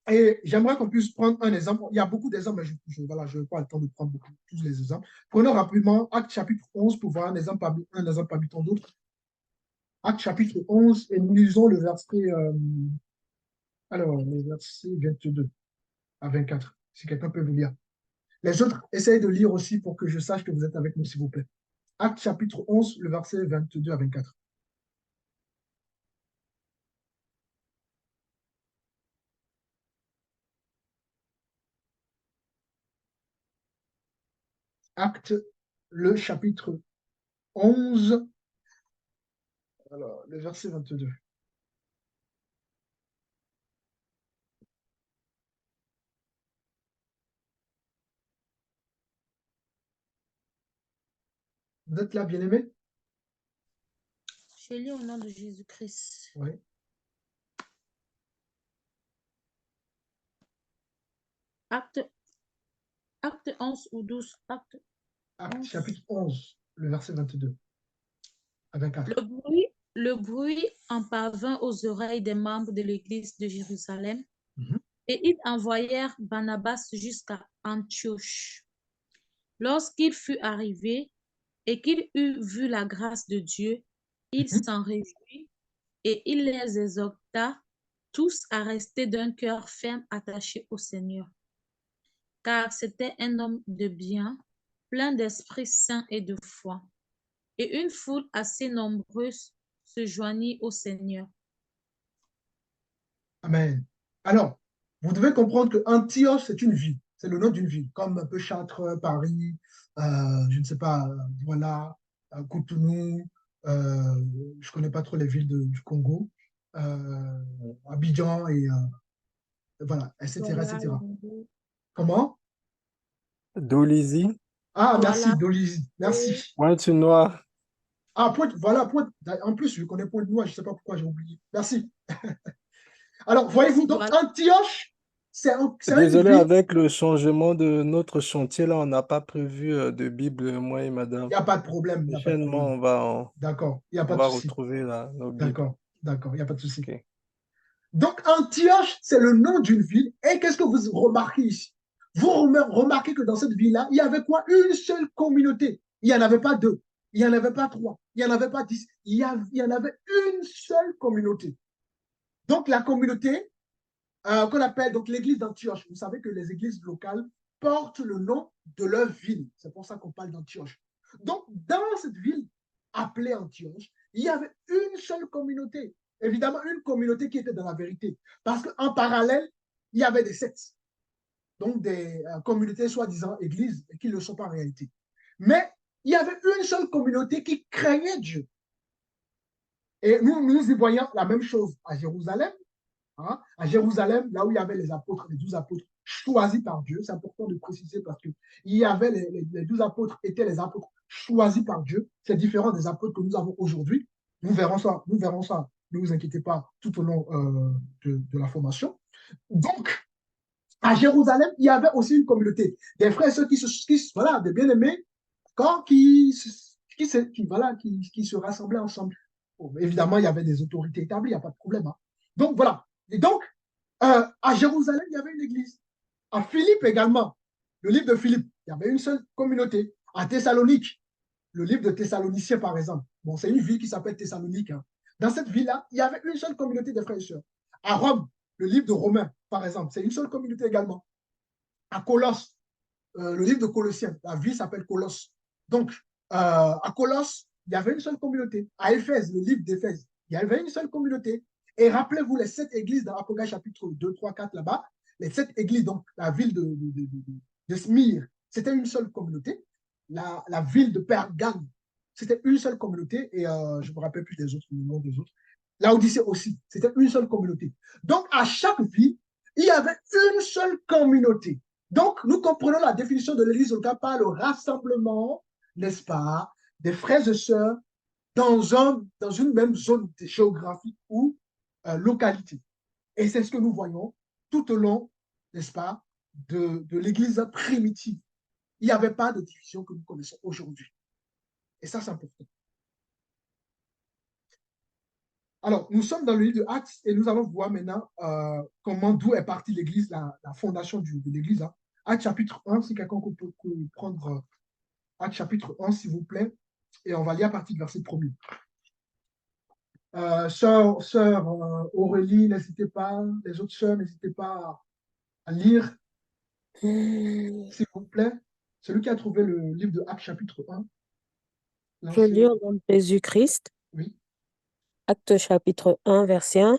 Et j'aimerais qu'on puisse prendre un exemple. Il y a beaucoup d'exemples, mais je n'ai pas le temps de prendre tous les exemples. Prenons rapidement Acte chapitre 11 pour voir un exemple parmi tant d'autres. Acte chapitre 11, et nous lisons le verset, le verset 22 à 24, si quelqu'un peut vous lire. Les autres, essayez de lire aussi pour que je sache que vous êtes avec nous, s'il vous plaît. Acte chapitre 11, le verset 22 à 24. Acte, le chapitre 11, alors, le verset 22. Vous êtes là, bien-aimés? Je lis au nom de Jésus-Christ. Oui. Acte 11 ou 12. Acte Acte 11. chapitre 11, le verset 22 à 24. Le bruit en parvint aux oreilles des membres de l'église de Jérusalem, et ils envoyèrent Barnabas jusqu'à Antioche. Lorsqu'il fut arrivé et qu'il eut vu la grâce de Dieu, il s'en réjouit et il les exhorta tous à rester d'un cœur ferme attaché au Seigneur. Car c'était un homme de bien, plein d'Esprit Saint et de foi. Et une foule assez nombreuse se joignit au Seigneur. Amen. Alors, vous devez comprendre que Antioche, c'est une ville. C'est le nom d'une ville, comme un peu Chartres, Paris, je ne sais pas, voilà, Cotonou, je ne connais pas trop les villes du Congo, Abidjan, et voilà, etc., Voilà, etc. Comment? Dolisie, Ah, merci, voilà. Dolisie, merci. Pointe-Noire. Ah, voilà, en plus, je connais Pointe-Noire, je ne sais pas pourquoi j'ai oublié. Merci. Alors, voyez-vous, donc Voilà. Antioche, c'est une Désolé, ville. avec le changement de notre chantier, là, on n'a pas prévu de Bible, moi et Il madame. n'y a pas de problème, il n'y a pas de Prochainement, problème. on D'accord, il n'y a pas de va souci. retrouver nos Bibles. D'accord, il n'y a pas de souci. Ok. Donc, Antioche, c'est le nom d'une ville. Et qu'est-ce que vous remarquez ici? Vous remarquez que dans cette ville-là, il y avait quoi? Une seule communauté. Il n'y en avait pas deux, il n'y en avait pas trois, il n'y en avait pas 10. Il y en avait une seule communauté. Donc, la communauté qu'on appelle donc l'église d'Antioche. Vous savez que les églises locales portent le nom de leur ville. C'est pour ça qu'on parle d'Antioche. Donc, dans cette ville appelée Antioche, il y avait une seule communauté. Évidemment, une communauté qui était dans la vérité. Parce qu'en parallèle, il y avait des sectes. Donc, des communautés soi-disant églises, et qui ne le sont pas en réalité. Mais il y avait une seule communauté qui craignait Dieu. Et nous y voyons la même chose à Jérusalem. Hein, à Jérusalem, là où il y avait les apôtres, les 12 apôtres choisis par Dieu. C'est important de préciser parce que il y avait les 12 apôtres étaient les apôtres choisis par Dieu. C'est différent des apôtres que nous avons aujourd'hui. Nous verrons ça, ne vous inquiétez pas, tout au long de la formation. Donc, à Jérusalem, il y avait aussi une communauté. Des frères et sœurs voilà, des bien-aimés, qui se rassemblaient ensemble. Bon, évidemment, il y avait des autorités établies, il n'y a pas de problème. Hein. Donc, voilà. Et donc, à Jérusalem, il y avait une église. À Philippe également, le livre de Philippe, il y avait une seule communauté. À Thessalonique, le livre de Thessaloniciens, par exemple. Bon, c'est une ville qui s'appelle Thessalonique. Hein. Dans cette ville-là, il y avait une seule communauté de frères et sœurs. À Rome, le livre de Romains, par exemple, c'est une seule communauté également. À Colosse, le livre de Colossiens, la ville s'appelle Colosse. Donc, à Colosse, il y avait une seule communauté. À Éphèse, le livre d'Éphèse, il y avait une seule communauté. Et rappelez-vous les 7 églises dans Apocalypse chapitre 2, 3, 4 là-bas, les 7 églises, donc la ville de Smyrne, c'était une seule communauté. La ville de Pergame, c'était une seule communauté. Et je ne me rappelle plus des autres, le nom des autres. Laodicée aussi, c'était une seule communauté. Donc, à chaque ville, il y avait une seule communauté. Donc, nous comprenons la définition de l'Église locale par le rassemblement, n'est-ce pas, des frères et sœurs dans une même zone géographique ou localité. Et c'est ce que nous voyons tout au long, n'est-ce pas, de l'Église primitive. Il n'y avait pas de division que nous connaissons aujourd'hui. Et ça, c'est important. Alors, nous sommes dans le livre de Actes et nous allons voir maintenant d'où est partie l'Église, la fondation de l'Église. Hein. Actes chapitre 1, si quelqu'un peut prendre Actes chapitre 1, s'il vous plaît, et on va lire à partir du verset 1er. Sœur Aurélie, n'hésitez pas, les autres sœurs, n'hésitez pas à lire, s'il vous plaît. Celui qui a trouvé le livre de Actes chapitre 1. Je lis au nom de Jésus-Christ. Oui. Actes chapitre 1, verset 1.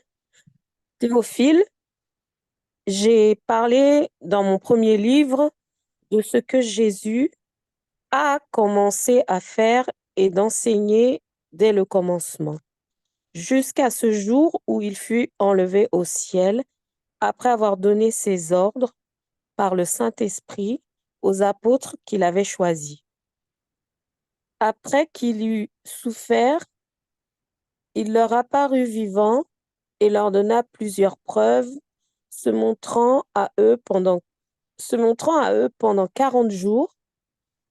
Théophile, j'ai parlé dans mon premier livre de ce que Jésus a commencé à faire et d'enseigner dès le commencement, jusqu'à ce jour où il fut enlevé au ciel, après avoir donné ses ordres par le Saint-Esprit aux apôtres qu'il avait choisis. Après qu'il eut souffert, il leur apparut vivant et leur donna plusieurs preuves, se montrant à eux pendant 40 jours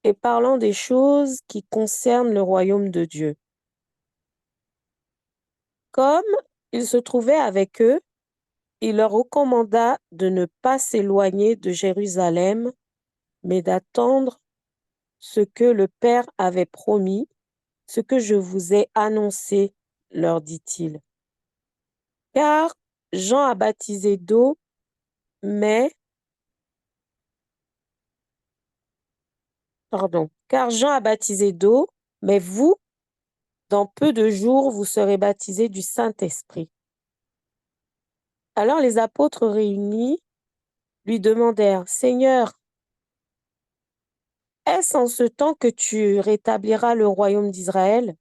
et parlant des choses qui concernent le royaume de Dieu. Comme il se trouvait avec eux, il leur recommanda de ne pas s'éloigner de Jérusalem, mais d'attendre ce que le Père avait promis, ce que je vous ai annoncé, leur dit-il. Car Jean a baptisé d'eau, mais vous, dans peu de jours, vous serez baptisés du Saint-Esprit. Alors les apôtres réunis lui demandèrent, Seigneur, est-ce en ce temps que tu rétabliras le royaume d'Israël?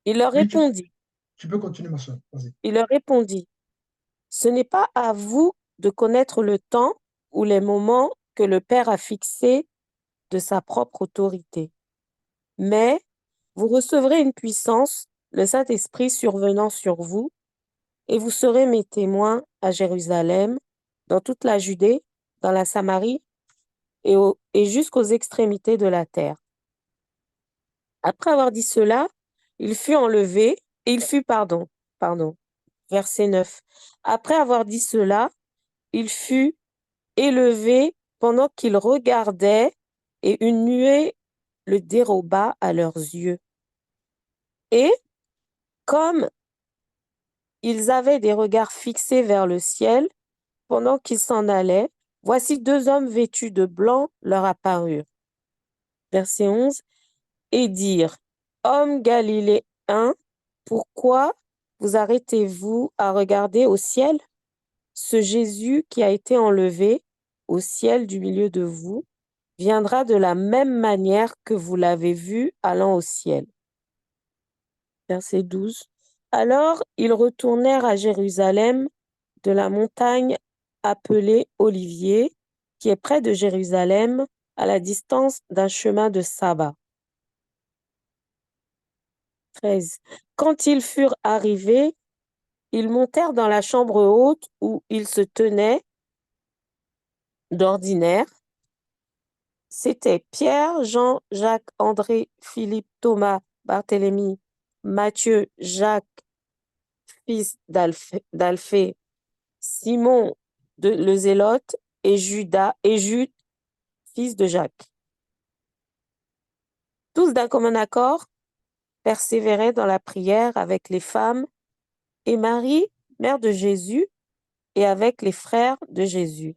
Il leur Oui, répondit, tu peux continuer, ma soeur. Vas-y. ce n'est pas à vous de connaître le temps ou les moments que le Père a fixés de sa propre autorité, mais vous recevrez une puissance, le Saint-Esprit survenant sur vous, et vous serez mes témoins à Jérusalem, dans toute la Judée, dans la Samarie et jusqu'aux extrémités de la terre. Après avoir dit cela, verset 9. Après avoir dit cela, il fut élevé pendant qu'il regardait et une nuée le déroba à leurs yeux. Et comme ils avaient des regards fixés vers le ciel, pendant qu'ils s'en allaient, voici 2 hommes vêtus de blanc leur apparurent. Verset 11. Et dirent, Hommes galiléens, pourquoi vous arrêtez-vous à regarder au ciel? Ce Jésus qui a été enlevé au ciel du milieu de vous viendra de la même manière que vous l'avez vu allant au ciel. Verset 12. Alors ils retournèrent à Jérusalem de la montagne appelée Olivier, qui est près de Jérusalem, à la distance d'un chemin de sabbat. 13. quand ils furent arrivés, ils montèrent dans la chambre haute où ils se tenaient d'ordinaire. C'était Pierre, Jean, Jacques, André, Philippe, Thomas, Barthélemy, Matthieu, Jacques, fils d'Alphée, Simon le Zélote et Jude, fils de Jacques. Tous d'un commun accord persévéraient dans la prière avec les femmes et Marie, mère de Jésus, et avec les frères de Jésus.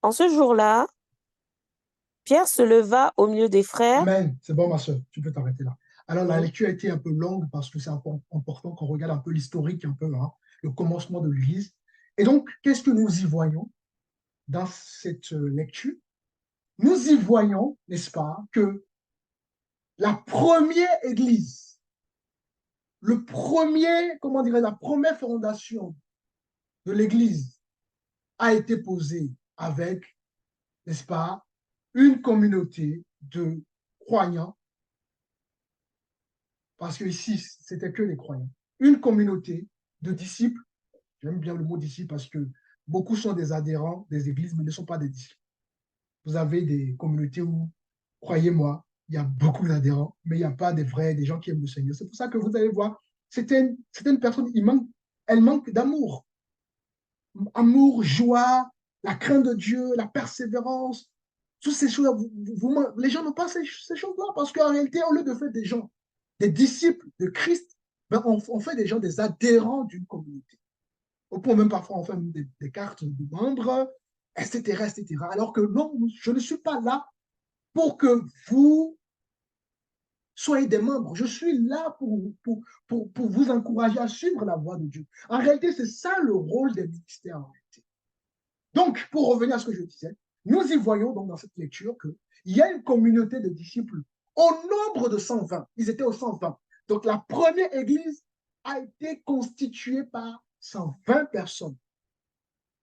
En ce jour-là, Pierre se leva au milieu des frères. Amen. C'est bon, ma soeur, tu peux t'arrêter là. Alors, la lecture a été un peu longue parce que c'est important qu'on regarde un peu l'historique, un peu, hein, le commencement de l'Église. Et donc, qu'est-ce que nous y voyons dans cette lecture? Nous y voyons, n'est-ce pas, que la première Église, le premier, comment dirais-je, la première fondation de l'Église a été posée avec, n'est-ce pas, une communauté de croyants, parce que ici, c'était que les croyants, une communauté de disciples. J'aime bien le mot disciples parce que beaucoup sont des adhérents des églises, mais ne sont pas des disciples. Vous avez des communautés où, croyez-moi, il y a beaucoup d'adhérents, mais il n'y a pas des gens qui aiment le Seigneur. C'est pour ça que vous allez voir, c'était une personne, elle manque d'amour. Amour, joie, la crainte de Dieu, la persévérance, toutes ces choses, les gens n'ont pas ces choses-là, parce qu'en réalité, au lieu de faire des gens, des disciples de Christ, ben on fait des gens des adhérents d'une communauté. Au point même parfois on fait des cartes de membres, etc., etc. Alors que non, je ne suis pas là pour que vous soyez des membres. Je suis là pour vous encourager à suivre la voie de Dieu. En réalité, c'est ça le rôle des ministères en réalité. Donc, pour revenir à ce que je disais, nous y voyons donc dans cette lecture qu'il y a une communauté de disciples au nombre de 120. Ils étaient au 120. Donc, la première église a été constituée par 120 personnes,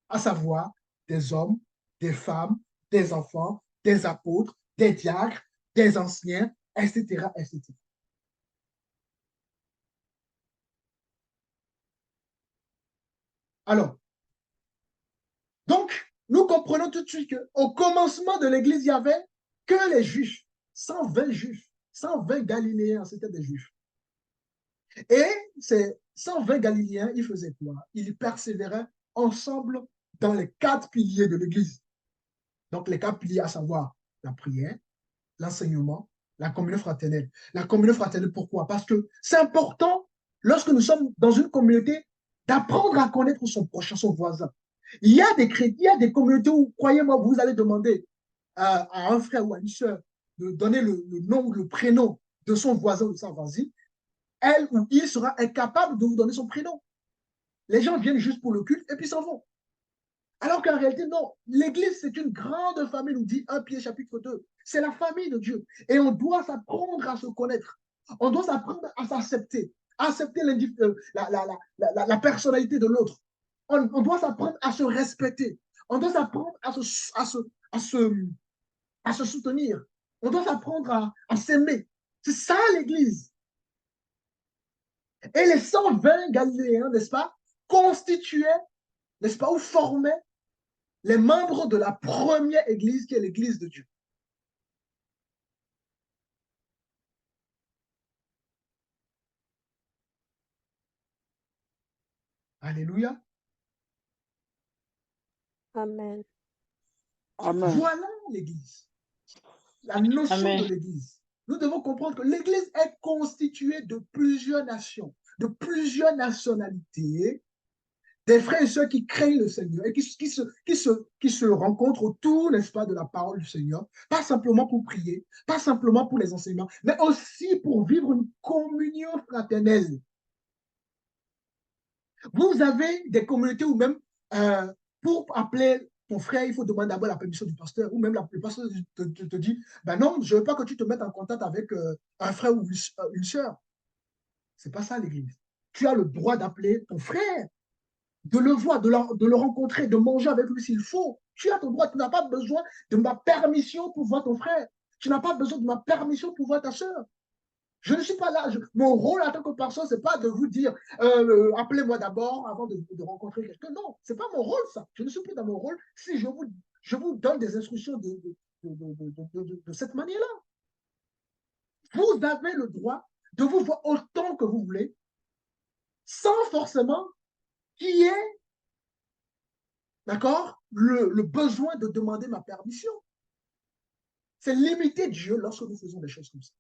à savoir des hommes, des femmes, des enfants, des apôtres, des diacres, des anciens, etc., etc. Alors, donc, nous comprenons tout de suite qu'au commencement de l'Église, il n'y avait que les Juifs, 120 Juifs, 120 Galiléens, c'était des Juifs. Et ces 120 Galiléens, ils faisaient quoi? Ils persévéraient ensemble dans les 4 piliers de l'Église. Donc, les 4 piliers, à savoir la prière, l'enseignement, la communion fraternelle. La communion fraternelle, pourquoi? Parce que c'est important, lorsque nous sommes dans une communauté, d'apprendre à connaître son prochain, son voisin. Il y a des chrétiens, il y a des communautés où, croyez-moi, vous allez demander à un frère ou à une sœur de donner le nom ou le prénom de son voisin ou de sa voisine, elle ou il sera incapable de vous donner son prénom. Les gens viennent juste pour le culte et puis s'en vont. Alors qu'en réalité, non. L'Église, c'est une grande famille, nous dit 1 Pierre chapitre 2. C'est la famille de Dieu. Et on doit s'apprendre à se connaître. On doit s'apprendre à s'accepter. Accepter la personnalité de l'autre. On doit s'apprendre à se respecter. On doit s'apprendre à se soutenir. On doit s'apprendre à s'aimer. C'est ça l'Église. Et les 120 Galiléens, n'est-ce pas, constituaient, n'est-ce pas, ou formaient les membres de la première Église qui est l'Église de Dieu. Alléluia. Amen. Amen. Voilà l'Église. La notion Amen. de l'Église. Nous devons comprendre que l'Église est constituée de plusieurs nations, de plusieurs nationalités, des frères et sœurs qui craignent le Seigneur et qui se rencontrent autour, n'est-ce pas, de la parole du Seigneur, pas simplement pour prier, pas simplement pour les enseignements, mais aussi pour vivre une communion fraternelle. Vous avez des communautés où même, pour appeler ton frère, il faut demander d'abord la permission du pasteur, ou même le pasteur te dit, ben non, je ne veux pas que tu te mettes en contact avec un frère ou une sœur. Ce n'est pas ça l'Église. Tu as le droit d'appeler ton frère, de le voir, de le rencontrer, de manger avec lui s'il faut. Tu as ton droit, tu n'as pas besoin de ma permission pour voir ton frère. Tu n'as pas besoin de ma permission pour voir ta sœur. Je ne suis pas là. Mon rôle en tant que personne, ce n'est pas de vous dire appelez-moi d'abord avant de rencontrer quelqu'un. Non, ce n'est pas mon rôle, ça. Je ne suis plus dans mon rôle si je vous donne des instructions de cette manière-là. Vous avez le droit de vous voir autant que vous voulez, sans forcément qu'il y ait, d'accord, le besoin de demander ma permission. C'est limiter Dieu lorsque nous faisons des choses comme ça.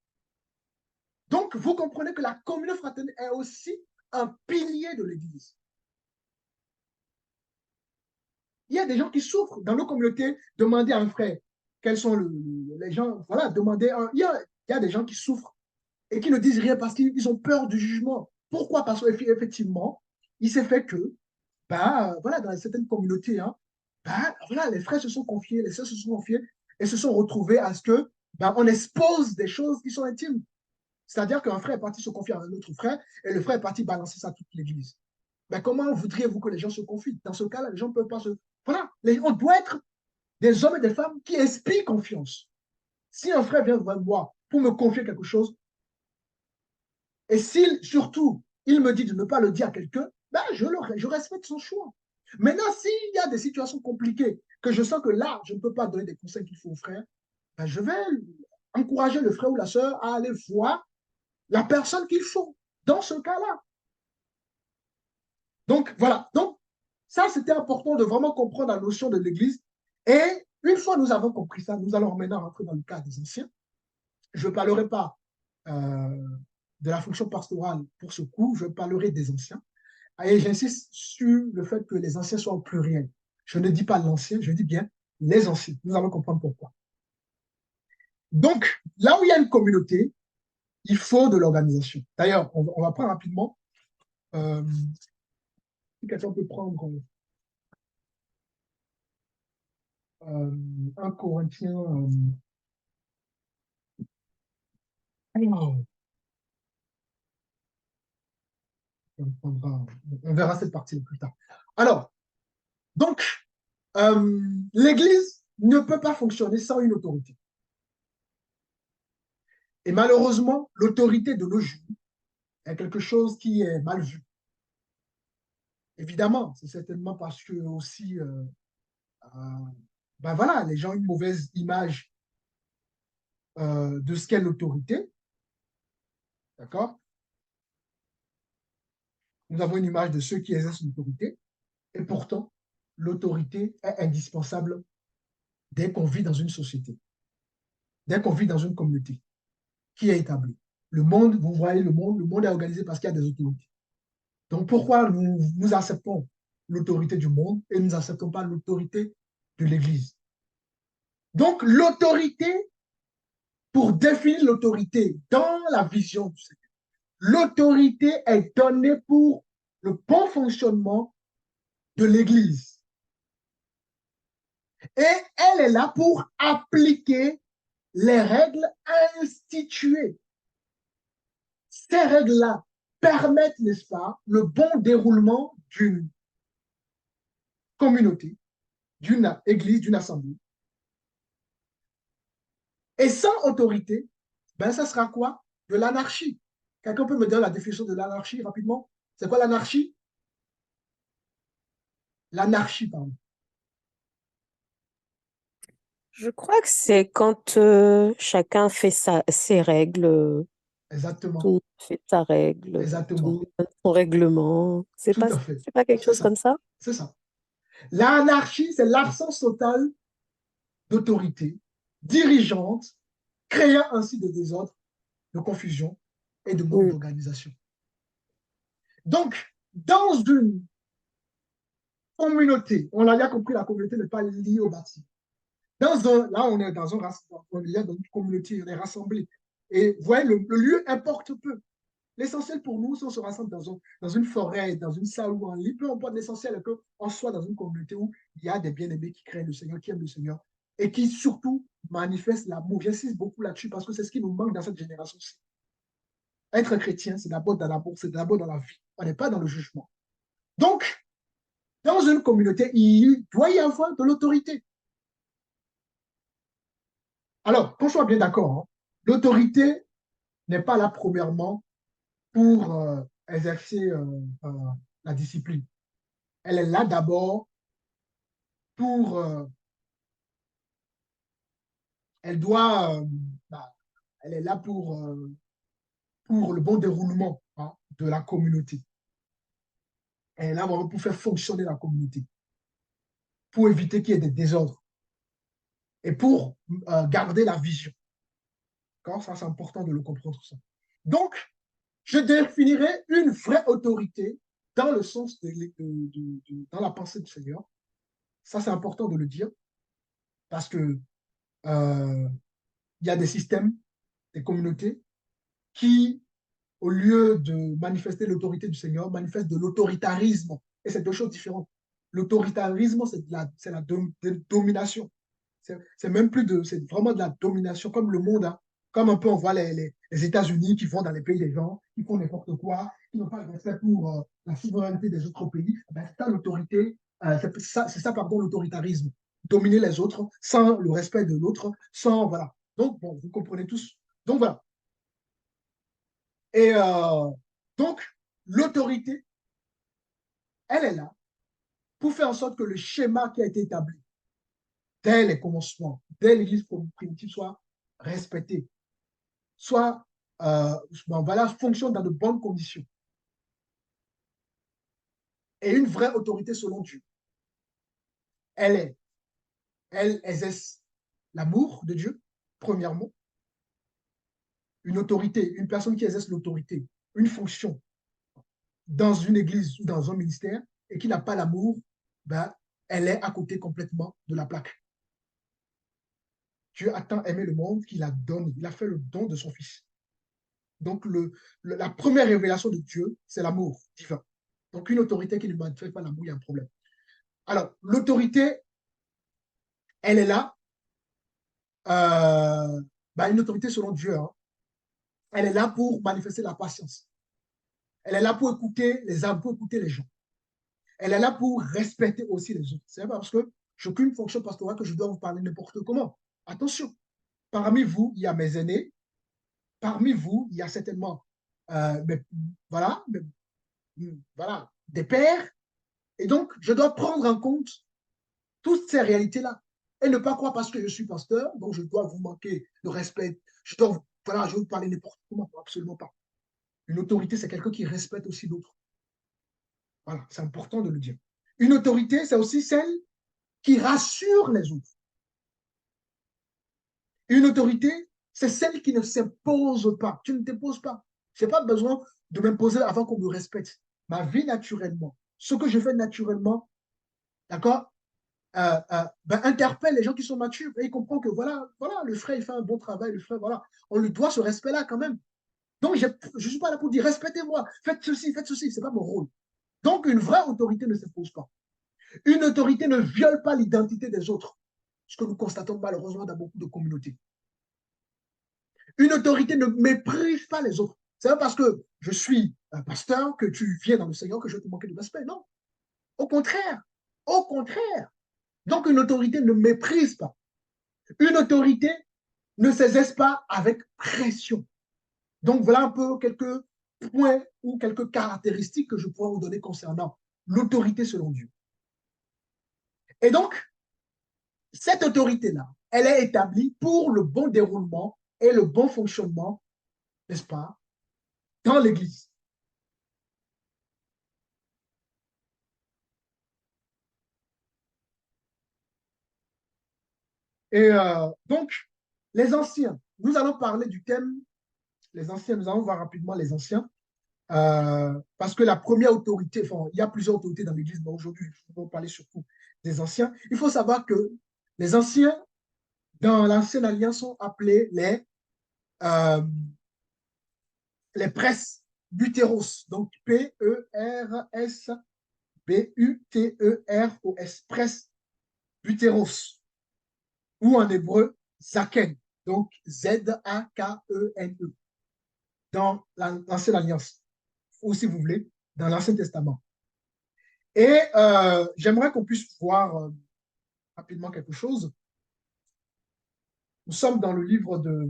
Donc, vous comprenez que la communion fraternelle est aussi un pilier de l'Église. Il y a des gens qui souffrent dans nos communautés. Demandez à un frère quels sont les gens. Voilà, demandez. Il y a des gens qui souffrent et qui ne disent rien parce qu'ils ont peur du jugement. Pourquoi? Parce qu'effectivement, il s'est fait que, voilà, dans certaines communautés, voilà, les frères se sont confiés, les sœurs se sont confiés et se sont retrouvés à ce que on expose des choses qui sont intimes. C'est-à-dire qu'un frère est parti se confier à un autre frère et le frère est parti balancer ça à toute l'Église. Mais comment voudriez-vous que les gens se confient? Dans ce cas-là, les gens ne peuvent pas se... Voilà, on doit être des hommes et des femmes qui inspirent confiance. Si un frère vient vers moi pour me confier quelque chose, et s'il, surtout, il me dit de ne pas le dire à quelqu'un, je respecte son choix. Maintenant, s'il y a des situations compliquées, que je sens que là, je ne peux pas donner des conseils qu'il faut au frère, je vais encourager le frère ou la sœur à aller voir la personne qu'il faut dans ce cas-là. Donc, voilà. Donc, ça, c'était important de vraiment comprendre la notion de l'Église. Et une fois nous avons compris ça, nous allons maintenant rentrer dans le cas des anciens. Je ne parlerai pas de la fonction pastorale pour ce coup, je parlerai des anciens. Et j'insiste sur le fait que les anciens soient au pluriel. Je ne dis pas l'ancien, je dis bien les anciens. Nous allons comprendre pourquoi. Donc, là où il y a une communauté, il faut de l'organisation. D'ailleurs, on va prendre rapidement. Si quelqu'un peut prendre 1 Corinthiens. On verra cette partie plus tard. Alors, donc, l'Église ne peut pas fonctionner sans une autorité. Et malheureusement, l'autorité de nos jours est quelque chose qui est mal vu. Évidemment, c'est certainement parce que aussi, voilà, les gens ont une mauvaise image de ce qu'est l'autorité. D'accord? Nous avons une image de ceux qui exercent l'autorité. Et pourtant, l'autorité est indispensable dès qu'on vit dans une société, dès qu'on vit dans une communauté qui est établie. Le monde, vous voyez, le monde est organisé parce qu'il y a des autorités. Donc, pourquoi nous acceptons l'autorité du monde et nous n'acceptons pas l'autorité de l'Église? Donc, l'autorité, pour définir l'autorité dans la vision du Seigneur, l'autorité est donnée pour le bon fonctionnement de l'Église. Et elle est là pour appliquer les règles instituées. Ces règles-là permettent, n'est-ce pas, le bon déroulement d'une communauté, d'une église, d'une assemblée. Et sans autorité, ça sera quoi? De l'anarchie. Quelqu'un peut me donner la définition de l'anarchie rapidement? C'est quoi l'anarchie? L'anarchie, pardon. Je crois que c'est quand chacun fait ses règles, Exactement. tout le monde fait sa règle, Exactement. tout le monde a son règlement. C'est Tout à fait. pas quelque chose comme ça? C'est ça. L'anarchie, c'est l'absence totale d'autorité dirigeante, créant ainsi de désordre, de confusion et de manque d'organisation. Donc, dans une communauté, on l'a bien compris, la communauté n'est pas liée au bâtiment. Là, on est dans une communauté, on est rassemblés. Et vous voyez, le lieu importe peu. L'essentiel pour nous, si on se rassemble dans une forêt, dans une salle ou en lit, peu importe, l'essentiel est qu'on soit dans une communauté où il y a des bien-aimés qui craignent le Seigneur, qui aiment le Seigneur et qui surtout manifestent l'amour. J'insiste beaucoup là-dessus parce que c'est ce qui nous manque dans cette génération-ci. Être chrétien, c'est d'abord dans l'amour, c'est d'abord dans la vie. On n'est pas dans le jugement. Donc, dans une communauté, il doit y avoir de l'autorité. Alors, qu'on soit bien d'accord, l'autorité n'est pas là premièrement pour exercer la discipline. Elle est là d'abord pour, elle doit, elle est là pour le bon déroulement de la communauté. Elle est là vraiment pour faire fonctionner la communauté, pour éviter qu'il y ait des désordres et pour garder la vision. Ça, c'est important de le comprendre. Ça. Donc, je définirai une vraie autorité dans le sens dans la pensée du Seigneur. Ça, c'est important de le dire parce que il y a des systèmes, des communautés qui, au lieu de manifester l'autorité du Seigneur, manifestent de l'autoritarisme. Et c'est deux choses différentes. L'autoritarisme, c'est la domination. C'est même plus de, c'est vraiment de la domination, comme le monde, hein. Comme un peu on voit les États-Unis qui vont dans les pays des gens, qui font n'importe quoi, qui n'ont pas de respect pour la souveraineté des autres pays. Ben, c'est ça l'autorité, c'est ça, pardon, l'autoritarisme. Dominer les autres sans le respect de l'autre, sans, voilà. Donc, bon, vous comprenez tous. Donc, voilà. Et donc, l'autorité, elle est là pour faire en sorte que le schéma qui a été établi dès les commencements, dès l'Église primitive, soit respecté, soit voilà, fonctionne dans de bonnes conditions. Et une vraie autorité selon Dieu, elle exerce l'amour de Dieu, premièrement. Une autorité, une personne qui exerce l'autorité, une fonction dans une église ou dans un ministère et qui n'a pas l'amour, ben, elle est à côté complètement de la plaque. Dieu a tant aimé le monde qu'il a donné, il a fait le don de son Fils. Donc, la première révélation de Dieu, c'est l'amour divin. Donc, une autorité qui ne manifeste pas l'amour, il y a un problème. Alors, l'autorité, elle est là, une autorité selon Dieu, hein. Elle est là pour manifester la patience. Elle est là pour écouter les âmes, pour écouter les gens. Elle est là pour respecter aussi les autres. C'est pas parce que j'ai aucune fonction pastorale que je dois vous parler n'importe comment. Attention, parmi vous, il y a mes aînés. Parmi vous, il y a certainement voilà, des pères. Et donc, je dois prendre en compte toutes ces réalités-là. Et ne pas croire parce que je suis pasteur, donc je dois vous manquer de respect. Je vais vous parler n'importe comment. Absolument pas. Une autorité, c'est quelqu'un qui respecte aussi d'autres. Voilà, c'est important de le dire. Une autorité, c'est aussi celle qui rassure les autres. Une autorité, c'est celle qui ne s'impose pas. Tu ne t'imposes pas. Je n'ai pas besoin de m'imposer avant qu'on me respecte. Ma vie naturellement, ce que je fais naturellement, d'accord, interpelle les gens qui sont matures et ils comprennent que voilà, le frère, il fait un bon travail, le frère, voilà, on lui doit ce respect-là quand même. Donc, je ne suis pas là pour dire respectez-moi, faites ceci, ce n'est pas mon rôle. Donc, une vraie autorité ne s'impose pas. Une autorité ne viole pas l'identité des autres, ce que nous constatons malheureusement dans beaucoup de communautés. Une autorité ne méprise pas les autres. C'est pas parce que je suis un pasteur que tu viens dans le Seigneur que je vais te manquer de respect. Non. Au contraire. Au contraire. Donc, une autorité ne méprise pas. Une autorité ne s'exerce pas avec pression. Donc, voilà un peu quelques points ou quelques caractéristiques que je pourrais vous donner concernant l'autorité selon Dieu. Et donc, cette autorité-là, elle est établie pour le bon déroulement et le bon fonctionnement, n'est-ce pas, dans l'Église. Et donc, les anciens, nous allons parler du thème, les anciens, nous allons voir rapidement les anciens, parce que la première autorité, enfin, il y a plusieurs autorités dans l'Église, mais aujourd'hui, nous allons parler surtout des anciens. Il faut savoir que les anciens, dans l'ancienne alliance, sont appelés les presbyteros, donc P-E-R-S-B-U-T-E-R-O-S, presbyteros, ou en hébreu, Zaken, donc Z-A-K-E-N-E, dans l'ancienne alliance, ou si vous voulez, dans l'Ancien Testament. Et j'aimerais qu'on puisse voir rapidement quelque chose. Nous sommes dans le livre de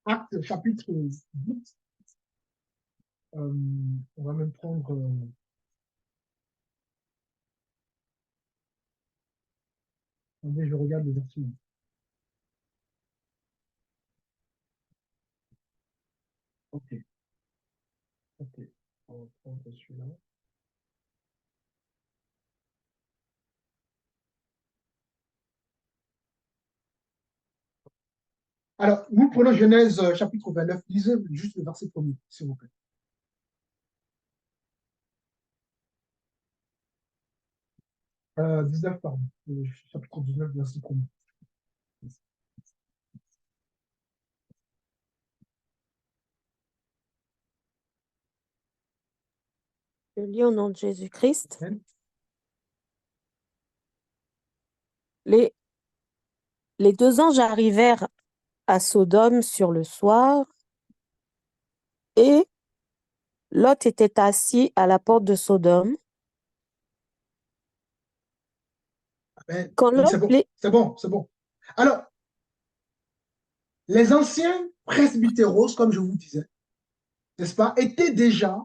Actes chapitre 10. On va même prendre. Attendez, je regarde le verset. Ok, ok. On va prendre celui-là. Alors, nous prenons Genèse chapitre 29. Lisez juste le verset premier, s'il vous plaît. 19, pardon. Chapitre 19, verset premier. Je lis au nom de Jésus-Christ. Amen. Les 2 anges arrivèrent à Sodome sur le soir, et Lot était assis à la porte de Sodome. Amen. Quand Donc, Lot c'est bon, les... c'est bon, c'est bon. Alors, les anciens presbytéros, comme je vous disais, n'est-ce pas, étaient déjà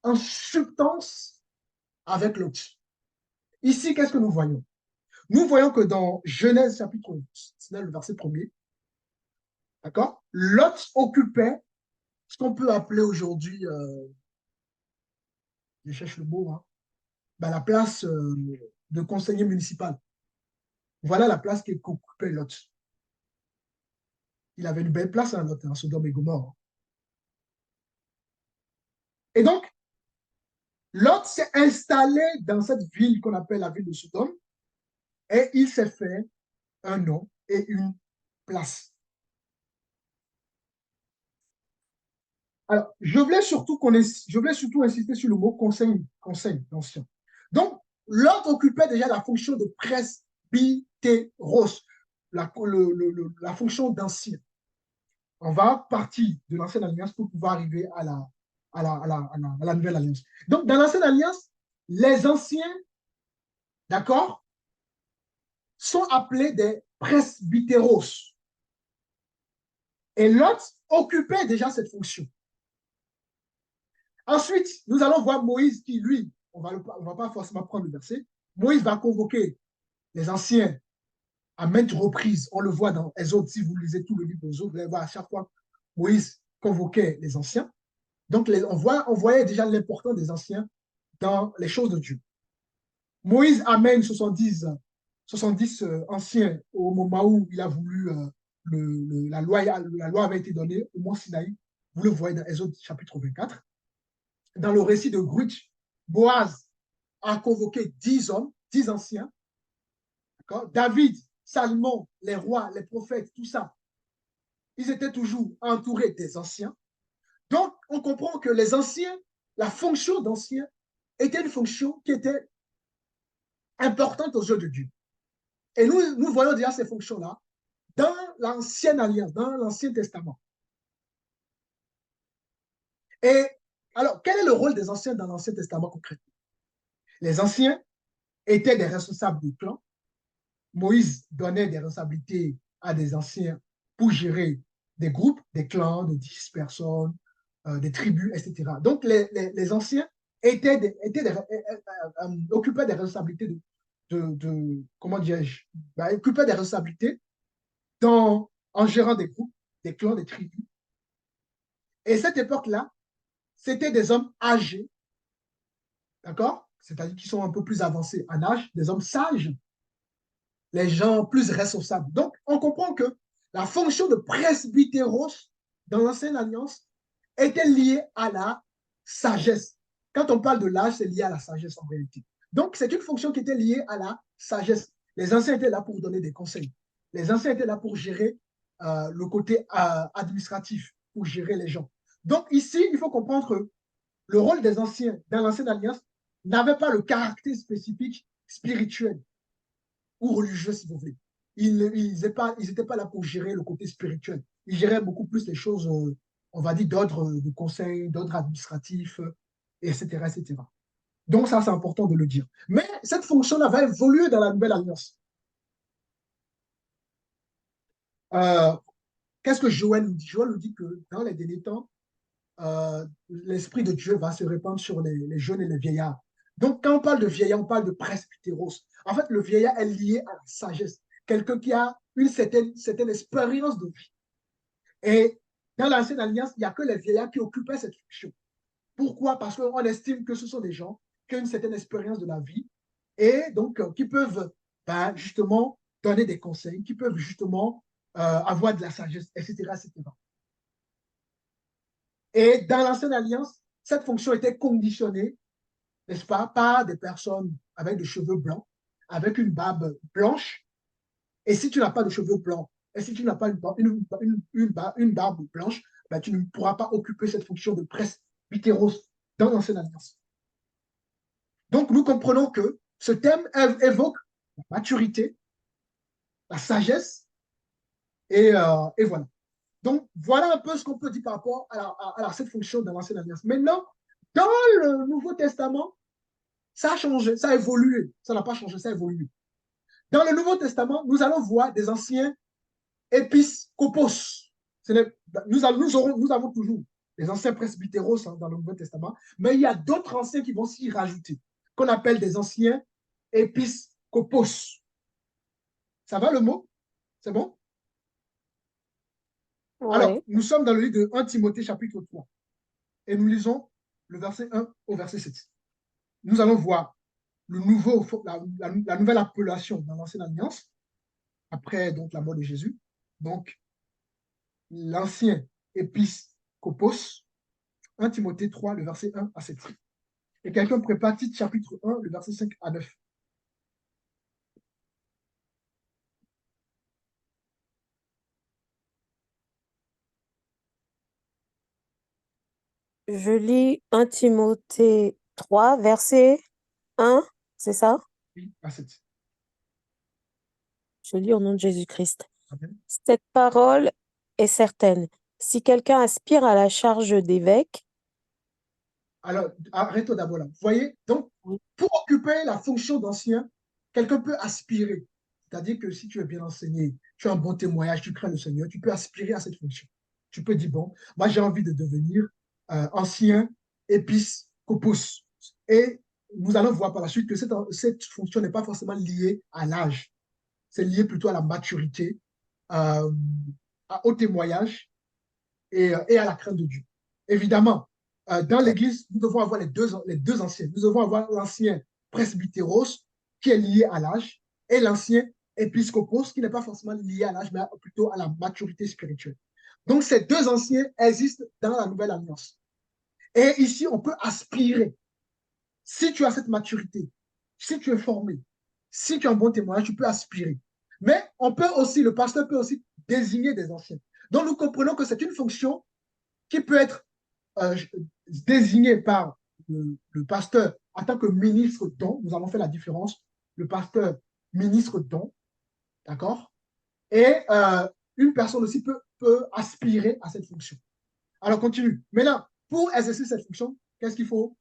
en substance avec Lot. Ici, qu'est-ce que nous voyons? Nous voyons que dans Genèse chapitre 19, le verset 1er, d'accord, Lot occupait ce qu'on peut appeler aujourd'hui, je cherche le mot, hein, ben, la place de conseiller municipal. Voilà la place qu'occupait Lot. Il avait une belle place, hein, Lot, en Sodome et Gomorrhe. Et donc, Lot s'est installé dans cette ville qu'on appelle la ville de Sodome, et il s'est fait un nom et une place. Alors, je voulais surtout insister sur le mot conseil d'ancien. Donc, Lot occupait déjà la fonction de presbytéros, la fonction d'ancien. On va partir de l'ancienne alliance pour pouvoir arriver à la nouvelle alliance. Donc, dans l'ancienne alliance, les anciens, d'accord, sont appelés des presbytéros. Et Lot occupait déjà cette fonction. Ensuite, nous allons voir Moïse qui, lui, on va pas forcément prendre le verset, Moïse va convoquer les anciens à maintes reprises. On le voit dans Exode, si vous lisez tout le livre d'Exode, vous allez voir à chaque fois Moïse convoquait les anciens. Donc, on voyait déjà l'importance des anciens dans les choses de Dieu. Moïse amène 70 anciens au moment où il a voulu, la loi avait été donnée au mont Sinaï. Vous le voyez dans Exode chapitre 24. Dans le récit de Ruth, Boaz a convoqué 10 hommes, 10 anciens. David, Salomon, les rois, les prophètes, tout ça, ils étaient toujours entourés des anciens. Donc, on comprend que les anciens, la fonction d'ancien était une fonction qui était importante aux yeux de Dieu. Et nous voyons déjà ces fonctions-là dans l'ancienne alliance, dans l'Ancien Testament. Et alors, quel est le rôle des anciens dans l'Ancien Testament concrètement? Les anciens étaient des responsables du clan. Moïse donnait des responsabilités à des anciens pour gérer des groupes, des clans de 10 personnes, des tribus, etc. Donc, les anciens occupaient des responsabilités comment dirais-je, occupaient des responsabilités en gérant des groupes, des clans, des tribus. Et cette époque-là, c'était des hommes âgés, d'accord? C'est-à-dire qui sont un peu plus avancés en âge, des hommes sages, les gens plus responsables. Donc, on comprend que la fonction de presbytéros dans l'ancienne alliance était liée à la sagesse. Quand on parle de l'âge, c'est lié à la sagesse en réalité. Donc, c'est une fonction qui était liée à la sagesse. Les anciens étaient là pour donner des conseils. Les anciens étaient là pour gérer le côté administratif, pour gérer les gens. Donc, ici, il faut comprendre que le rôle des anciens dans l'ancienne alliance n'avait pas le caractère spécifique spirituel ou religieux, si vous voulez. Ils n'étaient pas là pour gérer le côté spirituel. Ils géraient beaucoup plus les choses, on va dire, d'ordre de conseil, d'ordre administratif, etc., etc. Donc, ça, c'est important de le dire. Mais cette fonction-là va évoluer dans la nouvelle alliance. qu'est-ce que Joël nous dit? Joël nous dit que dans les derniers temps, l'Esprit de Dieu va se répandre sur les jeunes et les vieillards. Donc, quand on parle de vieillard, on parle de presbytéros. En fait, le vieillard est lié à la sagesse. Quelqu'un qui a une certaine expérience de vie. Et dans l'Ancienne Alliance, il n'y a que les vieillards qui occupaient cette fonction. Pourquoi? Parce qu'on estime que ce sont des gens qui ont une certaine expérience de la vie et donc qui peuvent justement donner des conseils, qui peuvent justement avoir de la sagesse, etc., etc. Et dans l'Ancienne Alliance, cette fonction était conditionnée, n'est-ce pas, par des personnes avec des cheveux blancs, avec une barbe blanche. Et si tu n'as pas de cheveux blancs, et si tu n'as pas une barbe blanche, ben, tu ne pourras pas occuper cette fonction de presbytéros dans l'Ancienne Alliance. Donc, nous comprenons que ce thème évoque la maturité, la sagesse, et voilà. Donc, voilà un peu ce qu'on peut dire par rapport à cette fonction dans l'Ancienne Alliance. Maintenant, dans le Nouveau Testament, ça a changé, ça a évolué. Ça n'a pas changé, ça a évolué. Dans le Nouveau Testament, nous allons voir des anciens épiscopos. Nous avons toujours les anciens presbytéros dans le Nouveau Testament, mais il y a d'autres anciens qui vont s'y rajouter, qu'on appelle des anciens épiscopos. Ça va le mot? C'est bon? Alors, Oui. nous sommes dans le livre de 1 Timothée chapitre 3 et nous lisons le verset 1 au verset 7. Nous allons voir la nouvelle appellation dans l'Ancienne Alliance, après donc la mort de Jésus. Donc, l'ancien épiscopos, 1 Timothée 3, le verset 1 à 7. Et quelqu'un prépare Tite chapitre 1, le verset 5 à 9. Je lis 1 Timothée 3, verset 1, c'est ça? Oui, à 7. Je lis au nom de Jésus-Christ. Amen. Cette parole est certaine. Si quelqu'un aspire à la charge d'évêque, Alors, arrête-toi d'abord là. Vous voyez, donc, pour occuper la fonction d'ancien, quelqu'un peut aspirer. C'est-à-dire que si tu es bien enseigné, tu as un bon témoignage, tu crains le Seigneur, tu peux aspirer à cette fonction. Tu peux dire, bon, moi j'ai envie de devenir ancien épiscopos. Et nous allons voir par la suite que cette fonction n'est pas forcément liée à l'âge. C'est lié plutôt à la maturité, au témoignage et à la crainte de Dieu. Évidemment, dans l'Église, nous devons avoir les deux anciens. Nous devons avoir l'ancien presbytéros, qui est lié à l'âge, et l'ancien épiscopos, qui n'est pas forcément lié à l'âge, mais plutôt à la maturité spirituelle. Donc, ces deux anciens existent dans la Nouvelle Alliance. Et ici, on peut aspirer. Si tu as cette maturité, si tu es formé, si tu as un bon témoignage, tu peux aspirer. Mais le pasteur peut aussi désigner des anciens. Donc, nous comprenons que c'est une fonction qui peut être désigné par le pasteur en tant que ministre don. Nous avons fait la différence. Le pasteur ministre don, d'accord? Et une personne aussi peut aspirer à cette fonction. Alors, continue. Maintenant, pour exercer cette fonction, qu'est-ce qu'il faut?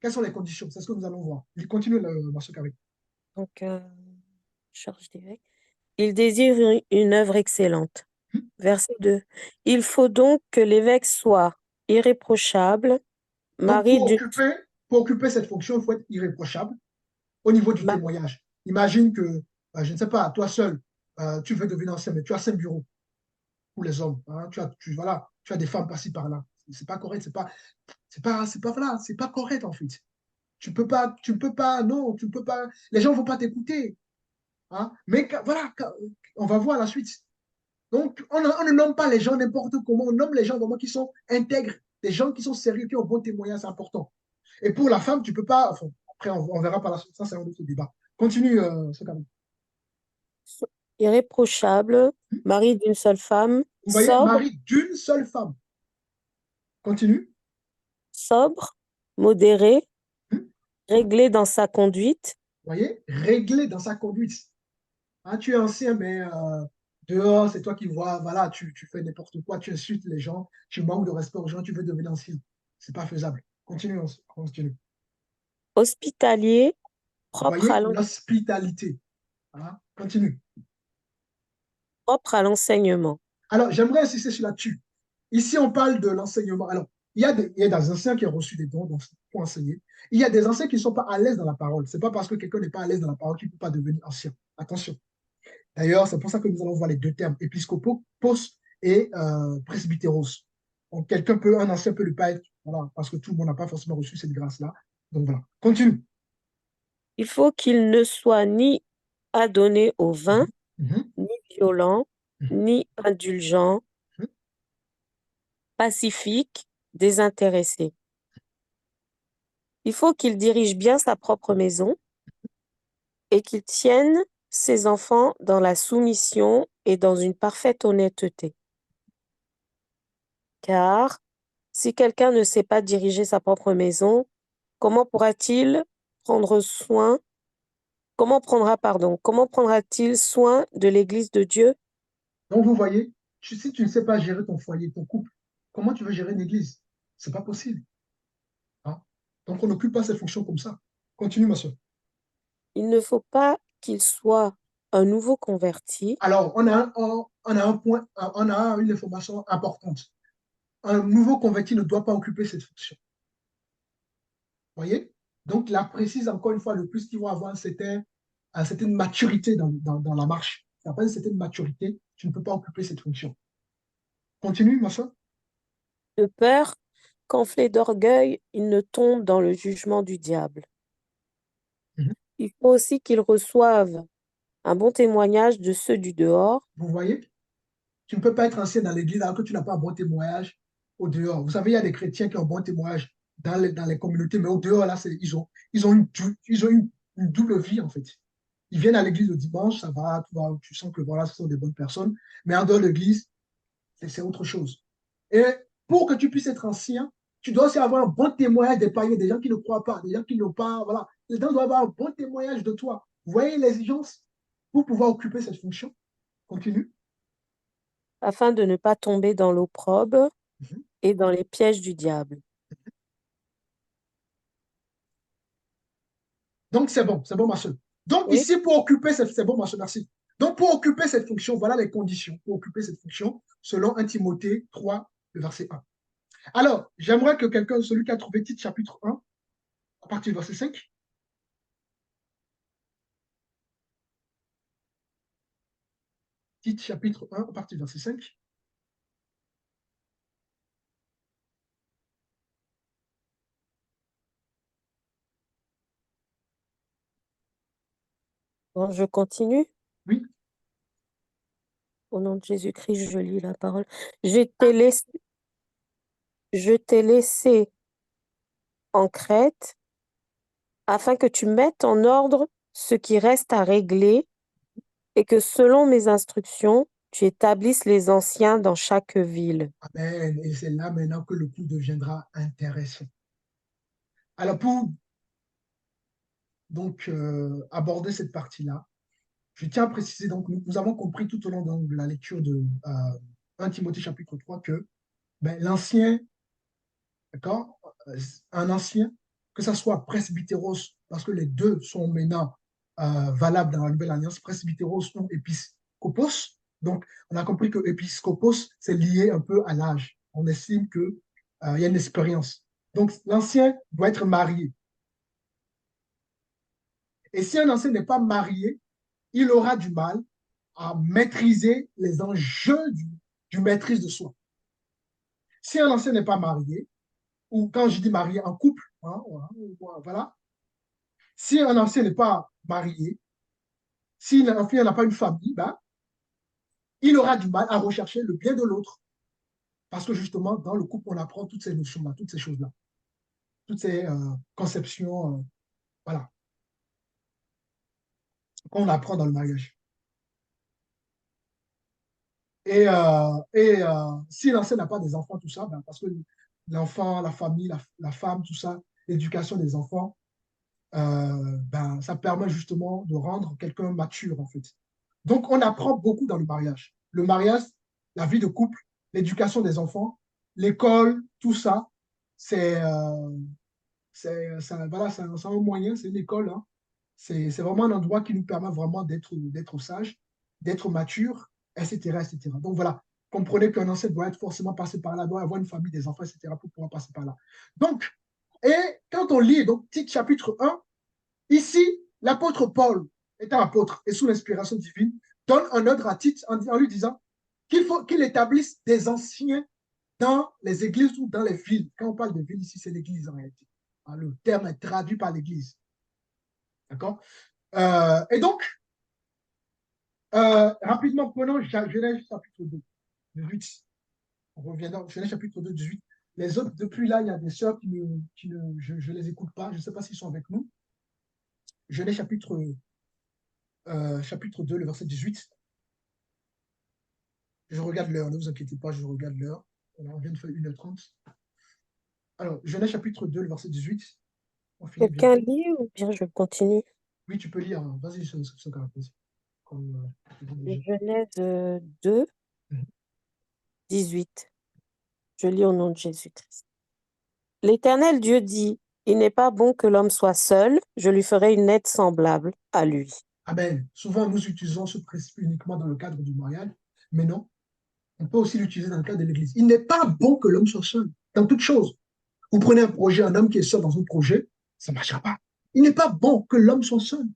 Quelles sont les conditions? C'est ce que nous allons voir. Il continue, M. Carré. donc, charge d'évêque, il désire une œuvre excellente. Verset 2. Il faut donc que l'évêque soit irréprochable, Donc, mari pour occuper cette fonction, il faut être irréprochable au niveau du témoignage. Imagine que, je ne sais pas, toi seul, tu veux devenir ancien, mais tu as 5 bureaux pour les hommes. Hein, tu as des femmes par-ci, par-là. C'est pas correct, voilà, c'est pas correct en fait. Non, tu peux pas, les gens ne vont pas t'écouter. Hein, mais voilà, on va voir la suite. Donc, on ne nomme pas les gens n'importe comment, on nomme les gens vraiment qui sont intègres, des gens qui sont sérieux, qui ont bon témoignage, c'est important. Et pour la femme, tu peux pas, enfin, après on verra par la suite, ça c'est un autre débat. Continue, ce cas. irréprochable, mari d'une seule femme, Vous voyez, sobre, mari d'une seule femme. Continue. modéré, réglé dans sa conduite. Vous voyez, réglé dans sa conduite. Hein, tu es ancien, mais dehors, c'est toi qui vois, voilà, tu fais n'importe quoi, tu insultes les gens, tu manques de respect aux gens, tu veux devenir ancien. C'est pas faisable. Continue, continue. Hospitalier, Vous propre voyez, à l'hospitalité. Hein, continue. propre à l'enseignement. Alors, j'aimerais insister sur là-dessus. Ici, on parle de l'enseignement. Alors, il y a des anciens qui ont reçu des dons pour enseigner. Il y a des anciens qui ne sont pas à l'aise dans la parole. Ce n'est pas parce que quelqu'un n'est pas à l'aise dans la parole qu'il ne peut pas devenir ancien. Attention. D'ailleurs, c'est pour ça que nous allons voir les deux termes, épiscopos et presbytéros. Donc, un ancien peut ne pas être, voilà, parce que tout le monde n'a pas forcément reçu cette grâce-là. Donc voilà. Continue. Il faut qu'il ne soit ni adonné au vin, Mhm, ni violent, mhm, ni indulgent, mhm. pacifique, désintéressé. Il faut qu'il dirige bien sa propre maison et qu'il tienne ses enfants dans la soumission et dans une parfaite honnêteté. Car si quelqu'un ne sait pas diriger sa propre maison, comment pourra-t-il prendre soin, comment prendra-t-il soin de l'Église de Dieu? Donc, vous voyez, si tu ne sais pas gérer ton foyer, ton couple, comment tu veux gérer une église? Ce n'est pas possible. Hein. Donc, on n'occupe pas ces fonctions comme ça. Continue, ma soeur. Il ne faut pas qu'il soit un nouveau converti, Alors, on a un point, on a une information importante. Un nouveau converti ne doit pas occuper cette fonction. Voyez? Donc, là, précise encore une fois le plus qu'ils vont avoir une certaine maturité dans la marche. Si tu n'as pas une certaine maturité, tu ne peux pas occuper cette fonction. Continue, ma soeur. de peur qu'enflé d'orgueil, il ne tombe dans le jugement du diable. Mhm. Il faut aussi qu'il reçoive un bon témoignage de ceux du dehors. Vous voyez? Tu ne peux pas être ancien dans l'église alors que tu n'as pas un bon témoignage au dehors. Vous savez, il y a des chrétiens qui ont un bon témoignage dans les communautés, mais au dehors, là, ils ont une double vie, en fait. Ils viennent à l'église le dimanche, ça va, tu sens que voilà, ce sont des bonnes personnes, mais en dehors de l'église, c'est autre chose. Et pour que tu puisses être ancien, tu dois aussi avoir un bon témoignage des païens, des gens qui ne croient pas, des gens qui n'ont pas, voilà. Les gens doivent avoir un bon témoignage de toi. Vous voyez l'exigence pour pouvoir occuper cette fonction? Continue. Afin de ne pas tomber dans l'opprobre Mhm. et dans les pièges du diable. Donc, c'est bon, ma soeur. Donc, Oui. ici, pour occuper c'est bon, ma soeur, merci. Donc, pour occuper cette fonction, voilà les conditions pour occuper cette fonction, selon 1 Timothée 3, le verset 1. Alors, j'aimerais que quelqu'un, celui qui a trouvé Tite chapitre 1, à partir du verset 5. Tite chapitre 1, à partir du verset 5. Bon, je continue. Oui. Au nom de Jésus-Christ, je lis la parole. Je t'ai laissé en Crète afin que tu mettes en ordre ce qui reste à régler et que selon mes instructions, tu établisses les anciens dans chaque ville. Amen. Et c'est là maintenant que le coup deviendra intéressant. Alors, pour donc aborder cette partie-là, je tiens à préciser, donc nous avons compris tout au long de la lecture de 1 Timothée chapitre 3 que ben, l'ancien, d'accord, un ancien, que ce soit presbytéros, parce que les deux sont maintenant valables dans la nouvelle alliance, presbytéros ou épiscopos. Donc, on a compris que épiscopos, c'est lié un peu à l'âge. On estime qu'il y a une expérience. Donc, l'ancien doit être marié. Et si un ancien n'est pas marié, il aura du mal à maîtriser les enjeux du maîtrise de soi. Si un ancien n'est pas marié, ou quand je dis marié en couple, hein, voilà, si un ancien n'est pas marié, si l'enfant n'a pas une famille, ben, il aura du mal à rechercher le bien de l'autre. Parce que justement, dans le couple, on apprend toutes ces notions-là, toutes ces choses-là, toutes ces conceptions, voilà, qu'on apprend dans le mariage. Si l'ancien n'a pas des enfants, tout ça, ben, parce que l'enfant, la famille, la femme, tout ça, l'éducation des enfants, ben, ça permet justement de rendre quelqu'un mature, en fait. Donc, on apprend beaucoup dans le mariage. Le mariage, la vie de couple, l'éducation des enfants, l'école, tout ça, voilà, c'est un moyen, c'est une école. Hein. C'est vraiment un endroit qui nous permet vraiment d'être sage, d'être mature, etc., etc. Donc, voilà. comprenez qu'un ancien doit être forcément passé par là, doit avoir une famille, des enfants, etc., pour pouvoir passer par là. Donc, et quand on lit donc Tite chapitre 1, ici, l'apôtre Paul, étant apôtre et sous l'inspiration divine, donne un ordre à Tite en lui disant qu'il faut qu'il établisse des anciens dans les églises ou dans les villes. Quand on parle de ville ici, c'est l'église en réalité. Le terme est traduit par l'église. D'accord? Et donc, rapidement, prenons Genèse chapitre 2, 18. On revient dans Genèse chapitre 2, 18. Les autres, depuis là, il y a des sœurs je ne les écoute pas. Je ne sais pas s'ils sont avec nous. Genèse chapitre 2, le verset 18. Je regarde l'heure, ne vous inquiétez pas, je regarde l'heure. On vient de faire 1h30. Alors, Genèse chapitre 2, le verset 18. Quelqu'un lit ou bien je continue? Oui, tu peux lire. Vas-y, ce caractère. Genèse 2, 18. Je lis au nom de Jésus-Christ. L'Éternel Dieu dit, il n'est pas bon que l'homme soit seul, je lui ferai une aide semblable à lui. Amen. Souvent, nous utilisons ce principe uniquement dans le cadre du mariage, mais non, on peut aussi l'utiliser dans le cadre de l'Église. Il n'est pas bon que l'homme soit seul, dans toute chose. Vous prenez un projet, un homme qui est seul dans un projet, ça ne marchera pas. Il n'est pas bon que l'homme soit seul.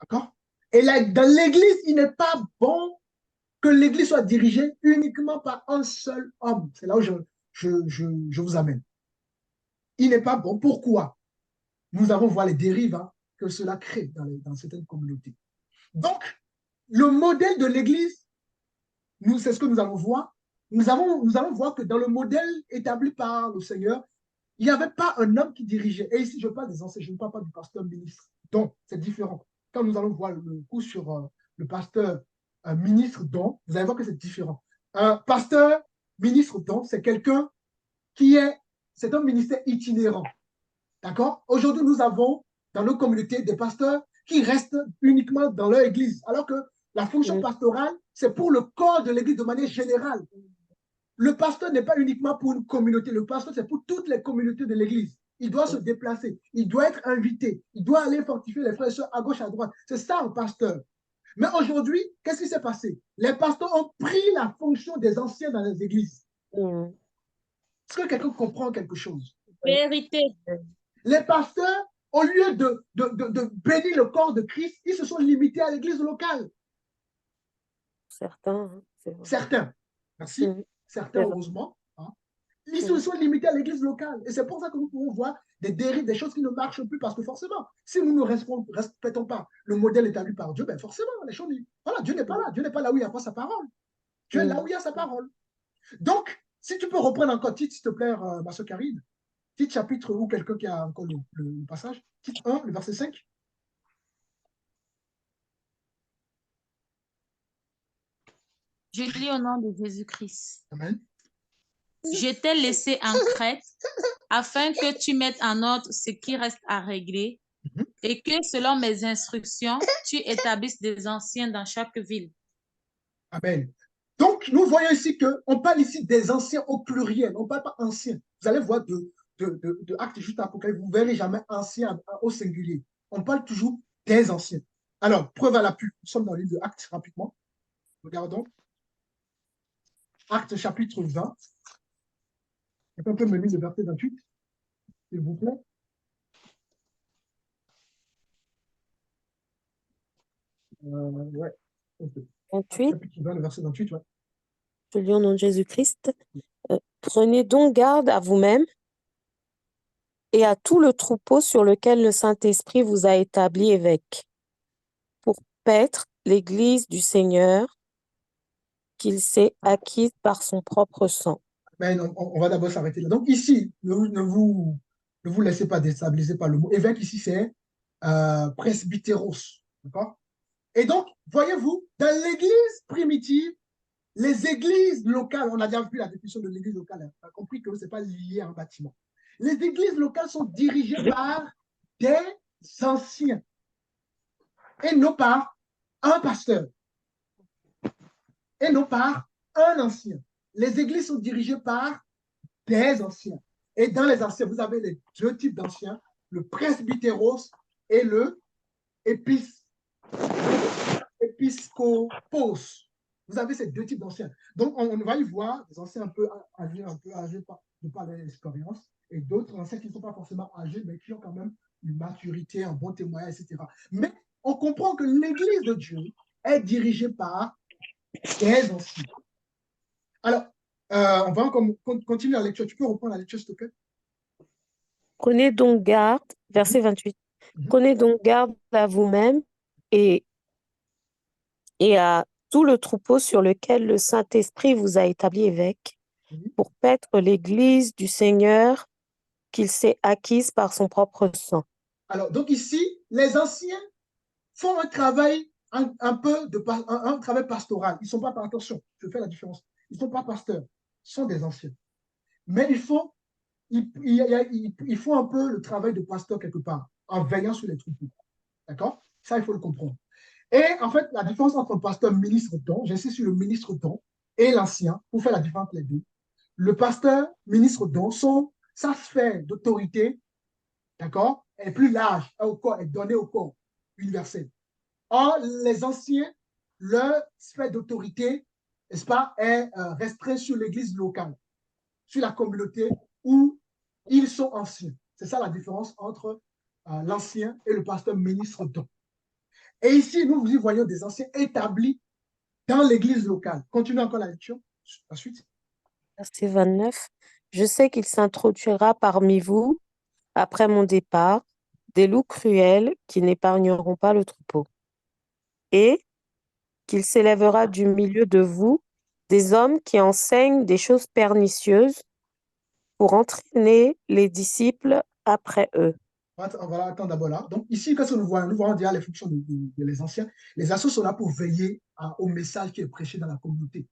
D'accord? Et là, dans l'Église, il n'est pas bon que l'Église soit dirigée uniquement par un seul homme. C'est là où je vous amène. Il n'est pas bon. Pourquoi? Nous avons vu les dérives que cela crée dans certaines communautés. Donc, le modèle de l'Église, c'est ce que nous allons voir. Nous allons voir que dans le modèle établi par le Seigneur, il n'y avait pas un homme qui dirigeait. Et ici, je parle des enseignants, je ne parle pas du pasteur ministre. Donc, c'est différent. Quand nous allons voir le coup sur le pasteur ministre don, vous allez voir que c'est différent. Un pasteur ministre don, c'est quelqu'un c'est un ministère itinérant. D'accord? Aujourd'hui, nous avons dans nos communautés des pasteurs qui restent uniquement dans leur église, alors que la fonction pastorale, c'est pour le corps de l'église de manière générale. Le pasteur n'est pas uniquement pour une communauté, le pasteur, c'est pour toutes les communautés de l'église. Il doit se déplacer, il doit être invité, il doit aller fortifier les frères et sœurs à gauche, à droite. C'est ça un pasteur. Mais aujourd'hui, qu'est-ce qui s'est passé? Les pasteurs ont pris la fonction des anciens dans les églises. Est-ce que quelqu'un comprend quelque chose? Vérité. Les pasteurs, au lieu de bénir le corps de Christ, ils se sont limités à l'église locale. Certains. Certains. Merci. Certains, heureusement. Ils se sont limités à l'église locale. Et c'est pour ça que nous pouvons voir des dérives, des choses qui ne marchent plus, parce que forcément, si nous ne respectons pas le modèle établi par Dieu, ben forcément, les choses. Voilà, Dieu n'est pas là. Dieu n'est pas là où il n'y a pas sa parole. Dieu est là où il y a sa parole. Donc, si tu peux reprendre encore Tite, s'il te plaît, ma soeur Karine. Tite chapitre, ou quelqu'un qui a encore le passage. Tite 1, le verset 5. Je lis au nom de Jésus-Christ. Amen. Je t'ai laissé en Crète afin que tu mettes en ordre ce qui reste à régler et que, selon mes instructions, tu établisses des anciens dans chaque ville. Amen. Donc, nous voyons ici qu'on parle ici des anciens au pluriel. On ne parle pas anciens. Vous allez voir de Actes juste après, vous ne verrez jamais anciens au singulier. On parle toujours des anciens. Alors, preuve à l'appui. Nous sommes dans le livre de Actes rapidement. Regardons. Actes chapitre 20. Quelqu'un peut me lire le verset 28, s'il vous plaît. Ouais. Okay. 28. Chapitre 20, le verset 28, ouais. Je lis au nom de Jésus-Christ. Prenez donc garde à vous-même et à tout le troupeau sur lequel le Saint-Esprit vous a établi évêque, pour paître l'Église du Seigneur qu'il s'est acquise par son propre sang. Ben, on va d'abord s'arrêter là. Donc ici, ne vous laissez pas déstabiliser par le mot. Évêque ici, c'est presbytéros. D'accord? Et donc, voyez-vous, dans l'Église primitive, les églises locales, on a déjà vu la définition de l'église locale, on a compris que ce n'est pas lié à un bâtiment. Les églises locales sont dirigées par des anciens et non par un pasteur et non par un ancien. Les églises sont dirigées par des anciens. Et dans les anciens, vous avez les deux types d'anciens, le presbytéros et le épiscopos. Vous avez ces deux types d'anciens. Donc, on va y voir des anciens un peu âgés de par l'expérience, et d'autres anciens qui ne sont pas forcément âgés, mais qui ont quand même une maturité, un bon témoignage, etc. Mais on comprend que l'Église de Dieu est dirigée par des anciens. Alors, on va continuer la lecture. Tu peux reprendre la lecture, s'il te plaît? Prenez donc garde, verset 28. Prenez donc garde à vous-même et à tout le troupeau sur lequel le Saint-Esprit vous a établi évêque, pour paître l'Église du Seigneur qu'il s'est acquise par son propre sang. Alors, donc ici, les anciens font un travail un peu un travail pastoral. Ils ne sont pas, attention, je fais la différence. Ils ne sont pas pasteurs, ils sont des anciens. Mais ils font un peu le travail de pasteur quelque part, en veillant sur les troupeaux. D'accord? Ça, il faut le comprendre. Et en fait, la différence entre le pasteur ministre-don, j'insiste sur le ministre-don, et l'ancien, pour faire la différence entre les deux. Le pasteur ministre-don, sa sphère d'autorité, d'accord, est plus large, est donnée au corps universel. Or, les anciens, leur sphère d'autorité, n'est-ce pas, est restreinte sur l'église locale, sur la communauté où ils sont anciens. C'est ça la différence entre l'ancien et le pasteur ministre-don. Et ici, nous y voyons des anciens établis dans l'église locale. Continuez encore la lecture, ensuite. Verset 29. Je sais qu'il s'introduira parmi vous, après mon départ, des loups cruels qui n'épargneront pas le troupeau. Et qu'il s'élèvera du milieu de vous des hommes qui enseignent des choses pernicieuses pour entraîner les disciples après eux. On va attendre d'abord là. Donc ici, qu'est-ce que nous voyons? Nous voyons déjà les fonctions les anciens. Les anciens sont là pour veiller au message qui est prêché dans la communauté.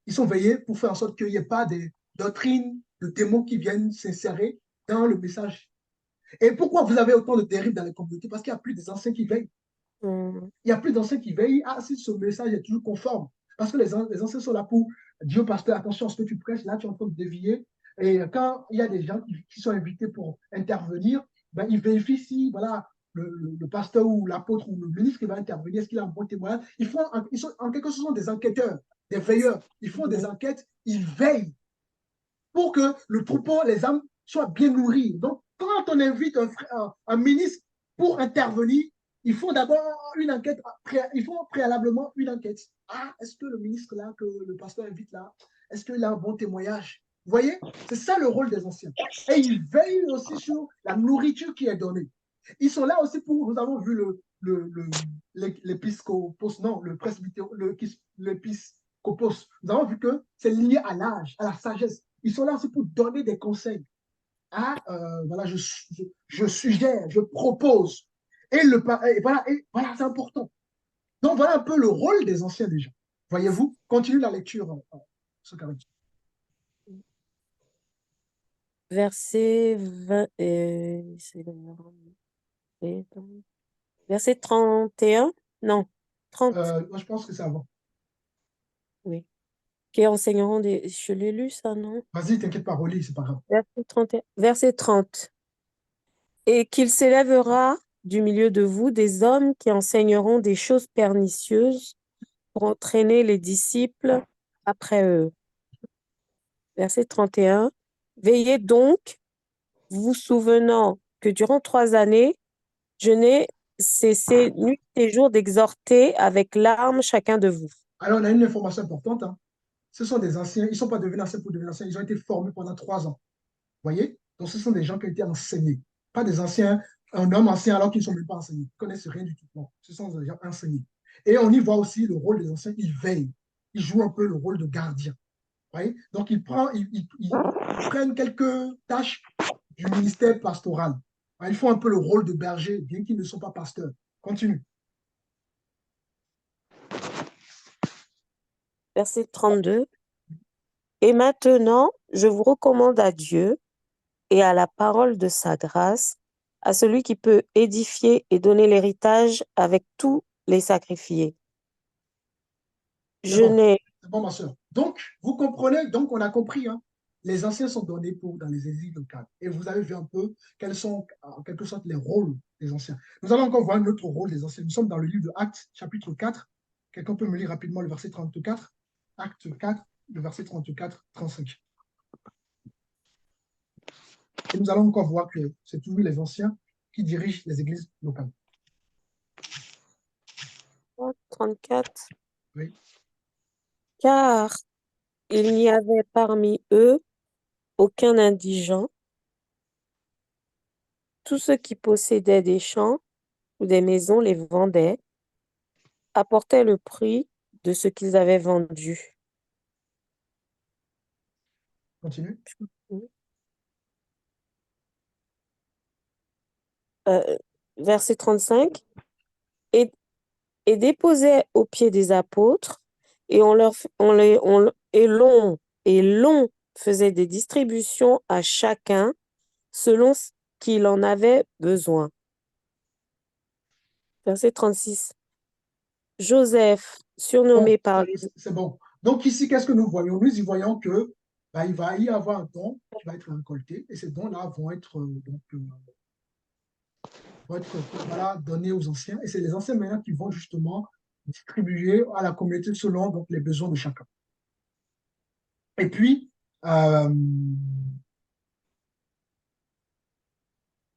Ils sont veillés pour faire en sorte qu'il n'y ait pas des doctrines, de démons qui viennent s'insérer dans le message. Et pourquoi vous avez autant de dérives dans les communautés? Parce qu'il n'y a plus des anciens qui veillent. Il n'y a plus d'anciens qui veillent. Ah, si ce message est toujours conforme. Parce que les anciens sont là pour dire au pasteur, attention à ce que tu prêches, là tu es en train de dévier. Et quand il y a des gens qui sont invités pour intervenir, ben, ils vérifient si voilà, le pasteur ou l'apôtre ou le ministre qui va intervenir, est-ce qu'il a un bon témoignage. Ils sont en quelque sorte des enquêteurs, des veilleurs. Ils font des enquêtes, ils veillent pour que le troupeau, les âmes, soient bien nourries. Donc, quand on invite un ministre pour intervenir, ils font d'abord une enquête, ils font préalablement une enquête. Ah, est-ce que le ministre là, que le pasteur invite là, est-ce qu'il a un bon témoignage? Vous voyez, c'est ça le rôle des anciens. Et ils veillent aussi sur la nourriture qui est donnée. Ils sont là aussi pour, nous avons vu l'épiscopos, non, le presbytère, l'épiscopos. Nous avons vu que c'est lié à l'âge, à la sagesse. Ils sont là aussi pour donner des conseils. Ah, voilà, je suggère, je propose. Et voilà, c'est important. Donc, voilà un peu le rôle des anciens déjà. Voyez-vous, continue la lecture, ce carré. Verset 20, verset 31, non, 30, Je pense que c'est avant. oui. Qui enseigneront des... Je l'ai lu, ça, non? Vas-y, t'inquiète pas, relis, c'est pas grave. Verset 31, verset 30. Et qu'il s'élèvera du milieu de vous des hommes qui enseigneront des choses pernicieuses pour entraîner les disciples après eux. Verset 31. Veillez donc, vous souvenant que durant 3 années, je n'ai cessé nuit et jour d'exhorter avec larmes chacun de vous. Alors, on a une information importante. Hein. Ce sont des anciens, ils ne sont pas devenus anciens pour devenir anciens, ils ont été formés pendant 3 ans. Vous voyez? Donc, ce sont des gens qui ont été enseignés. Pas des anciens, un homme ancien alors qu'ils ne sont même pas enseignés. Ils ne connaissent rien du tout. Non, ce sont des gens enseignés. Et on y voit aussi le rôle des anciens, ils veillent. Ils jouent un peu le rôle de gardien. Vous voyez? Donc, ils prennent quelques tâches du ministère pastoral. Ils font un peu le rôle de berger, bien qu'ils ne soient pas pasteurs. Continue. Verset 32. Et maintenant, je vous recommande à Dieu et à la parole de sa grâce, à celui qui peut édifier et donner l'héritage avec tous les sacrifiés. C'est bon, ma soeur. Donc, vous comprenez, donc on a compris, hein, les anciens sont donnés dans les églises locales. Et vous avez vu un peu quels sont, en quelque sorte, les rôles des anciens. Nous allons encore voir un autre rôle des anciens. Nous sommes dans le livre de Actes, chapitre 4. Quelqu'un peut me lire rapidement le verset 34? Acte 4, le verset 34-35. Et nous allons encore voir que c'est toujours les anciens qui dirigent les églises locales. 34. Oui. Car il n'y avait parmi eux aucun indigent. Tous ceux qui possédaient des champs ou des maisons les vendaient, apportaient le prix de ce qu'ils avaient vendu. Continue. Verset 35. Et déposaient aux pieds des apôtres, et l'on faisait des distributions à chacun selon ce qu'il en avait besoin. Verset 36. Joseph, surnommé par les... C'est bon. Donc ici, qu'est-ce que nous voyons? Nous y voyons que il va y avoir un don qui va être récolté, et ces dons-là vont être, voilà, donnés aux anciens, et c'est les anciens maintenant qui vont justement distribuer à la communauté selon donc, les besoins de chacun. Et puis,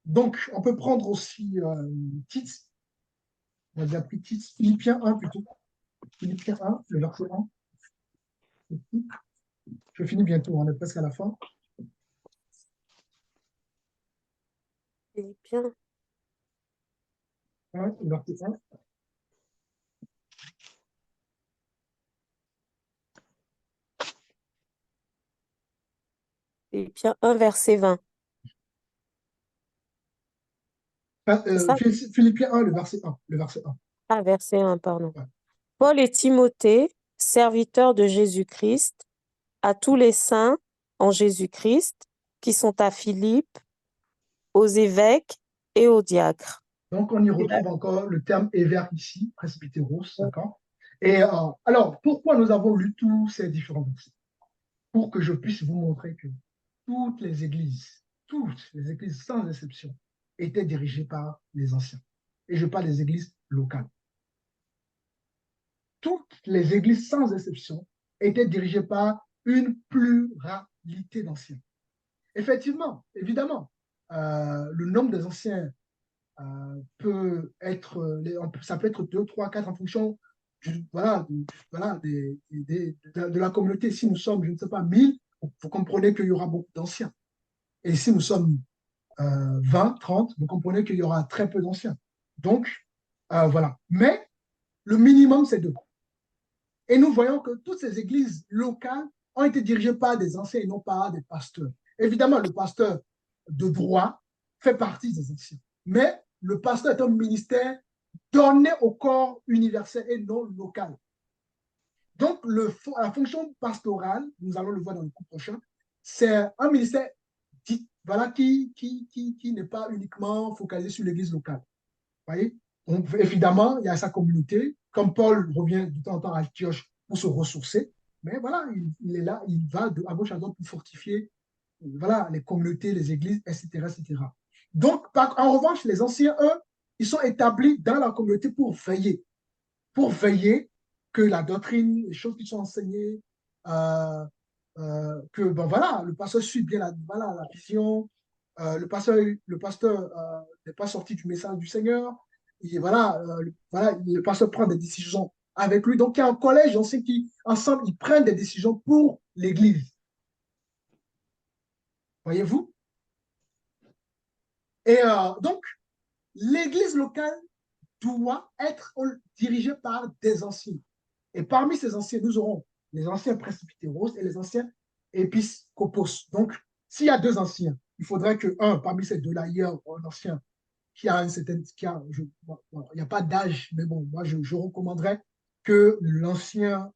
donc, on peut prendre aussi Tite. On a déjà pris Tite, Philippiens 1 plutôt. Philippiens 1, le verset 1. Je finis bientôt, on est presque à la fin. Philippiens. Ouais, le verset 1. Philippiens 1, verset 20. C'est ça? Philippiens 1, le verset 1. Le verset 1. Ah, verset 1, pardon. Ouais. Paul et Timothée, serviteurs de Jésus-Christ, à tous les saints en Jésus-Christ qui sont à Philippe, aux évêques et aux diacres. Donc, on y retrouve encore le terme évêque ici, presbytéros, d'accord? Et alors, pourquoi nous avons lu tous ces différents versets? Pour que je puisse vous montrer que toutes les églises sans exception, étaient dirigées par les anciens. Et je parle des églises locales. Toutes les églises sans exception étaient dirigées par une pluralité d'anciens. Effectivement, évidemment, le nombre des anciens peut être, ça peut être 2, 3, 4 en fonction de la communauté. Si nous sommes, je ne sais pas, 1000, vous comprenez qu'il y aura beaucoup d'anciens. Et si nous sommes 20, 30, vous comprenez qu'il y aura très peu d'anciens. Donc, voilà. Mais le minimum, c'est 2. Et nous voyons que toutes ces églises locales ont été dirigées par des anciens et non par des pasteurs. Évidemment, le pasteur de droit fait partie des anciens. Mais le pasteur est un ministère donné au corps universel et non local. Donc, la fonction pastorale, nous allons le voir dans le cours prochain, c'est un ministère voilà, qui n'est pas uniquement focalisé sur l'église locale. Vous voyez? Donc, évidemment, il y a sa communauté. Comme Paul revient de temps en temps à Antioche pour se ressourcer, mais voilà, il est là, il va à gauche à droite pour fortifier voilà, les communautés, les églises, etc. etc. Donc, en revanche, les anciens, eux, ils sont établis dans la communauté pour veiller que la doctrine, les choses qui sont enseignées, que ben voilà, le pasteur suit bien la vision, le pasteur n'est pas sorti du message du Seigneur, et voilà, le pasteur prend des décisions avec lui. Donc, il y a un collège ancien qui, ensemble, ils prennent des décisions pour l'Église. Voyez-vous? Et donc, l'Église locale doit être dirigée par des anciens. Et parmi ces anciens, nous aurons les anciens presbytéros et les anciens épiscopos. Donc, s'il y a 2 anciens, il faudrait que parmi ces 2-là, il y ait un ancien qui a une certaine... il n'y a pas d'âge, mais bon, moi, je recommanderais que l'ancien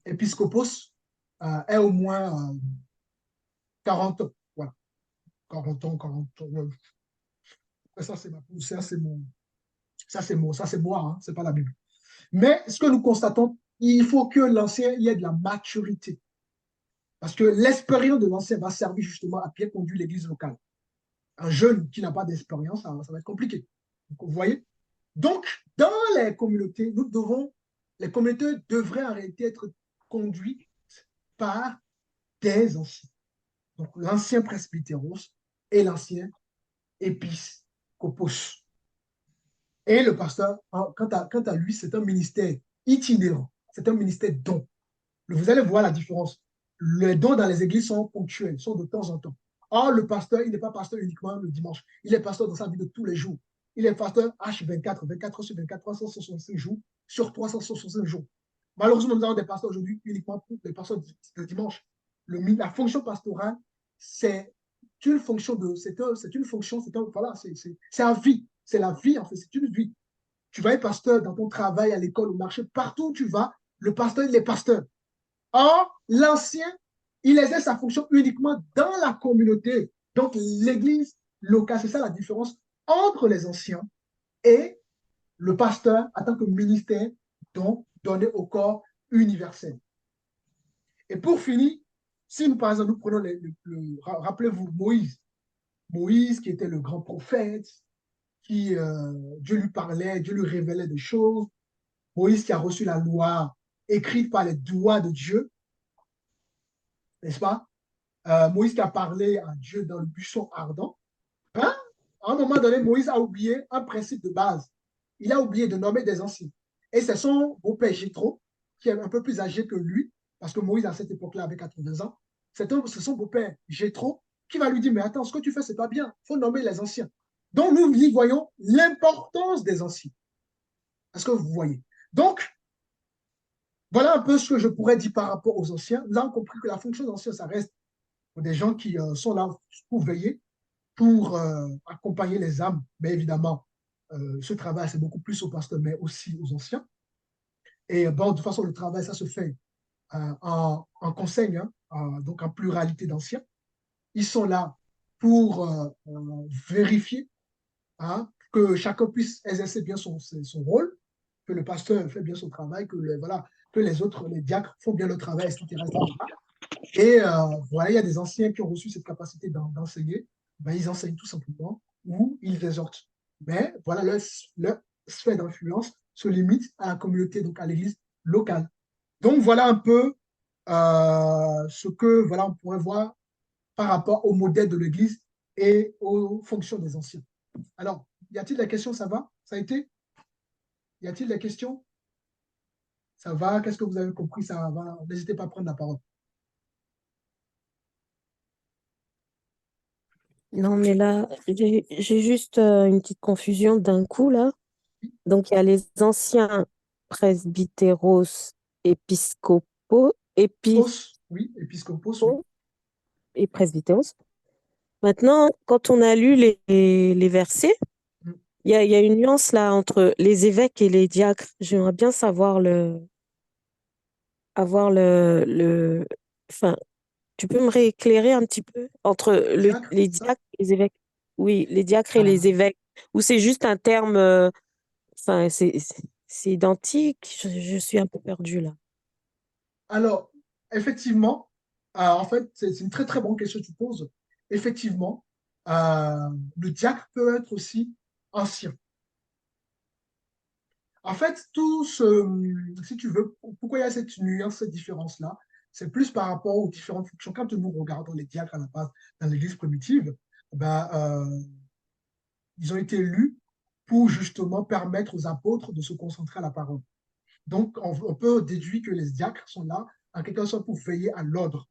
épiscopos ait au moins 40 ans. Voilà. 40 ans, 40 ans. Ça, c'est ma poussée, ça, c'est moi, hein, c'est pas la Bible. Mais ce que nous constatons, il faut que l'ancien y ait de la maturité. Parce que l'expérience de l'ancien va servir justement à bien conduire l'église locale. Un jeune qui n'a pas d'expérience, ça va être compliqué. Donc, vous voyez? Donc, dans les communautés, nous devons les communautés devraient en réalité être conduites par des anciens. Donc, l'ancien presbytéros et l'ancien épiscopos. Et le pasteur, quant à lui, c'est un ministère itinérant, c'est un ministère don. Vous allez voir la différence. Les dons dans les églises sont ponctuels, sont de temps en temps. Or, le pasteur, il n'est pas pasteur uniquement le dimanche. Il est pasteur dans sa vie de tous les jours. Il est pasteur H24, 24 heures sur 24, 365 jours sur 365 jours. Malheureusement, nous avons des pasteurs aujourd'hui uniquement pour les pasteurs de dimanche. La fonction pastorale, c'est une fonction voilà, c'est la vie. C'est la vie, en fait, c'est une vie. Tu vas être pasteur dans ton travail, à l'école, au marché, partout où tu vas, le pasteur, il est pasteur. Or, l'ancien, il exerce sa fonction uniquement dans la communauté. Donc, l'église locale, c'est ça la différence entre les anciens et le pasteur en tant que ministère donné au corps universel. Et pour finir, si nous, par exemple, nous prenons rappelez-vous Moïse. Moïse qui était le grand prophète, Dieu lui parlait, Dieu lui révélait des choses. Moïse qui a reçu la loi écrite par les doigts de Dieu, n'est-ce pas? Moïse qui a parlé à Dieu dans le buisson ardent. Hein? À un moment donné, Moïse a oublié un principe de base. Il a oublié de nommer des anciens. Et c'est son beau-père Jéthro, qui est un peu plus âgé que lui, parce que Moïse, à cette époque-là, avait 80 ans. C'est son beau-père Jéthro qui va lui dire, mais attends, ce que tu fais, c'est pas bien. Il faut nommer les anciens. Donc, nous y voyons l'importance des anciens. Est-ce que vous voyez? Donc, voilà un peu ce que je pourrais dire par rapport aux anciens. Nous avons compris que la fonction d'ancien, ça reste pour des gens qui sont là pour veiller, pour accompagner les âmes. Mais évidemment, ce travail, c'est beaucoup plus aux pasteurs, mais aussi aux anciens. Et bon, de toute façon, le travail, ça se fait en conseil, hein, donc en pluralité d'anciens. Ils sont là pour vérifier, hein, que chacun puisse exercer bien son rôle, que le pasteur fait bien son travail, que les autres, les diacres, font bien le travail, etc. Et voilà, il y a des anciens qui ont reçu cette capacité d'enseigner. Ben, ils enseignent tout simplement ou ils exhortent. Mais voilà, leur sphère d'influence se limite à la communauté, donc à l'église locale. Donc voilà un peu ce que on pourrait voir par rapport au modèle de l'église et aux fonctions des anciens. Alors, y a-t-il des questions? Ça va? Ça a été? Y a-t-il des questions? Ça va? Qu'est-ce que vous avez compris? Ça va? N'hésitez pas à prendre la parole. Non, mais là, j'ai juste une petite confusion d'un coup, là. Donc, il y a les anciens presbytéros épiscopaux, Oui, épiscopos, oui. et presbytéros. Maintenant, quand on a lu les versets, il y a une nuance là entre les évêques et les diacres. J'aimerais bien savoir enfin, tu peux me rééclairer un petit peu entre les diacres et les évêques? Oui, les diacres et les évêques. Ou c'est juste un terme, enfin, c'est identique. Je suis un peu perdue là. Alors, effectivement, en fait, c'est une très très bonne question que tu poses. Effectivement, le diacre peut être aussi ancien. En fait, si tu veux, pourquoi il y a cette nuance, cette différence-là, c'est plus par rapport aux différentes fonctions. Quand nous regardons les diacres à la base dans l'Église primitive, ils ont été élus pour justement permettre aux apôtres de se concentrer à la parole. Donc, on peut déduire que les diacres sont là, en quelque sorte, pour veiller à l'ordre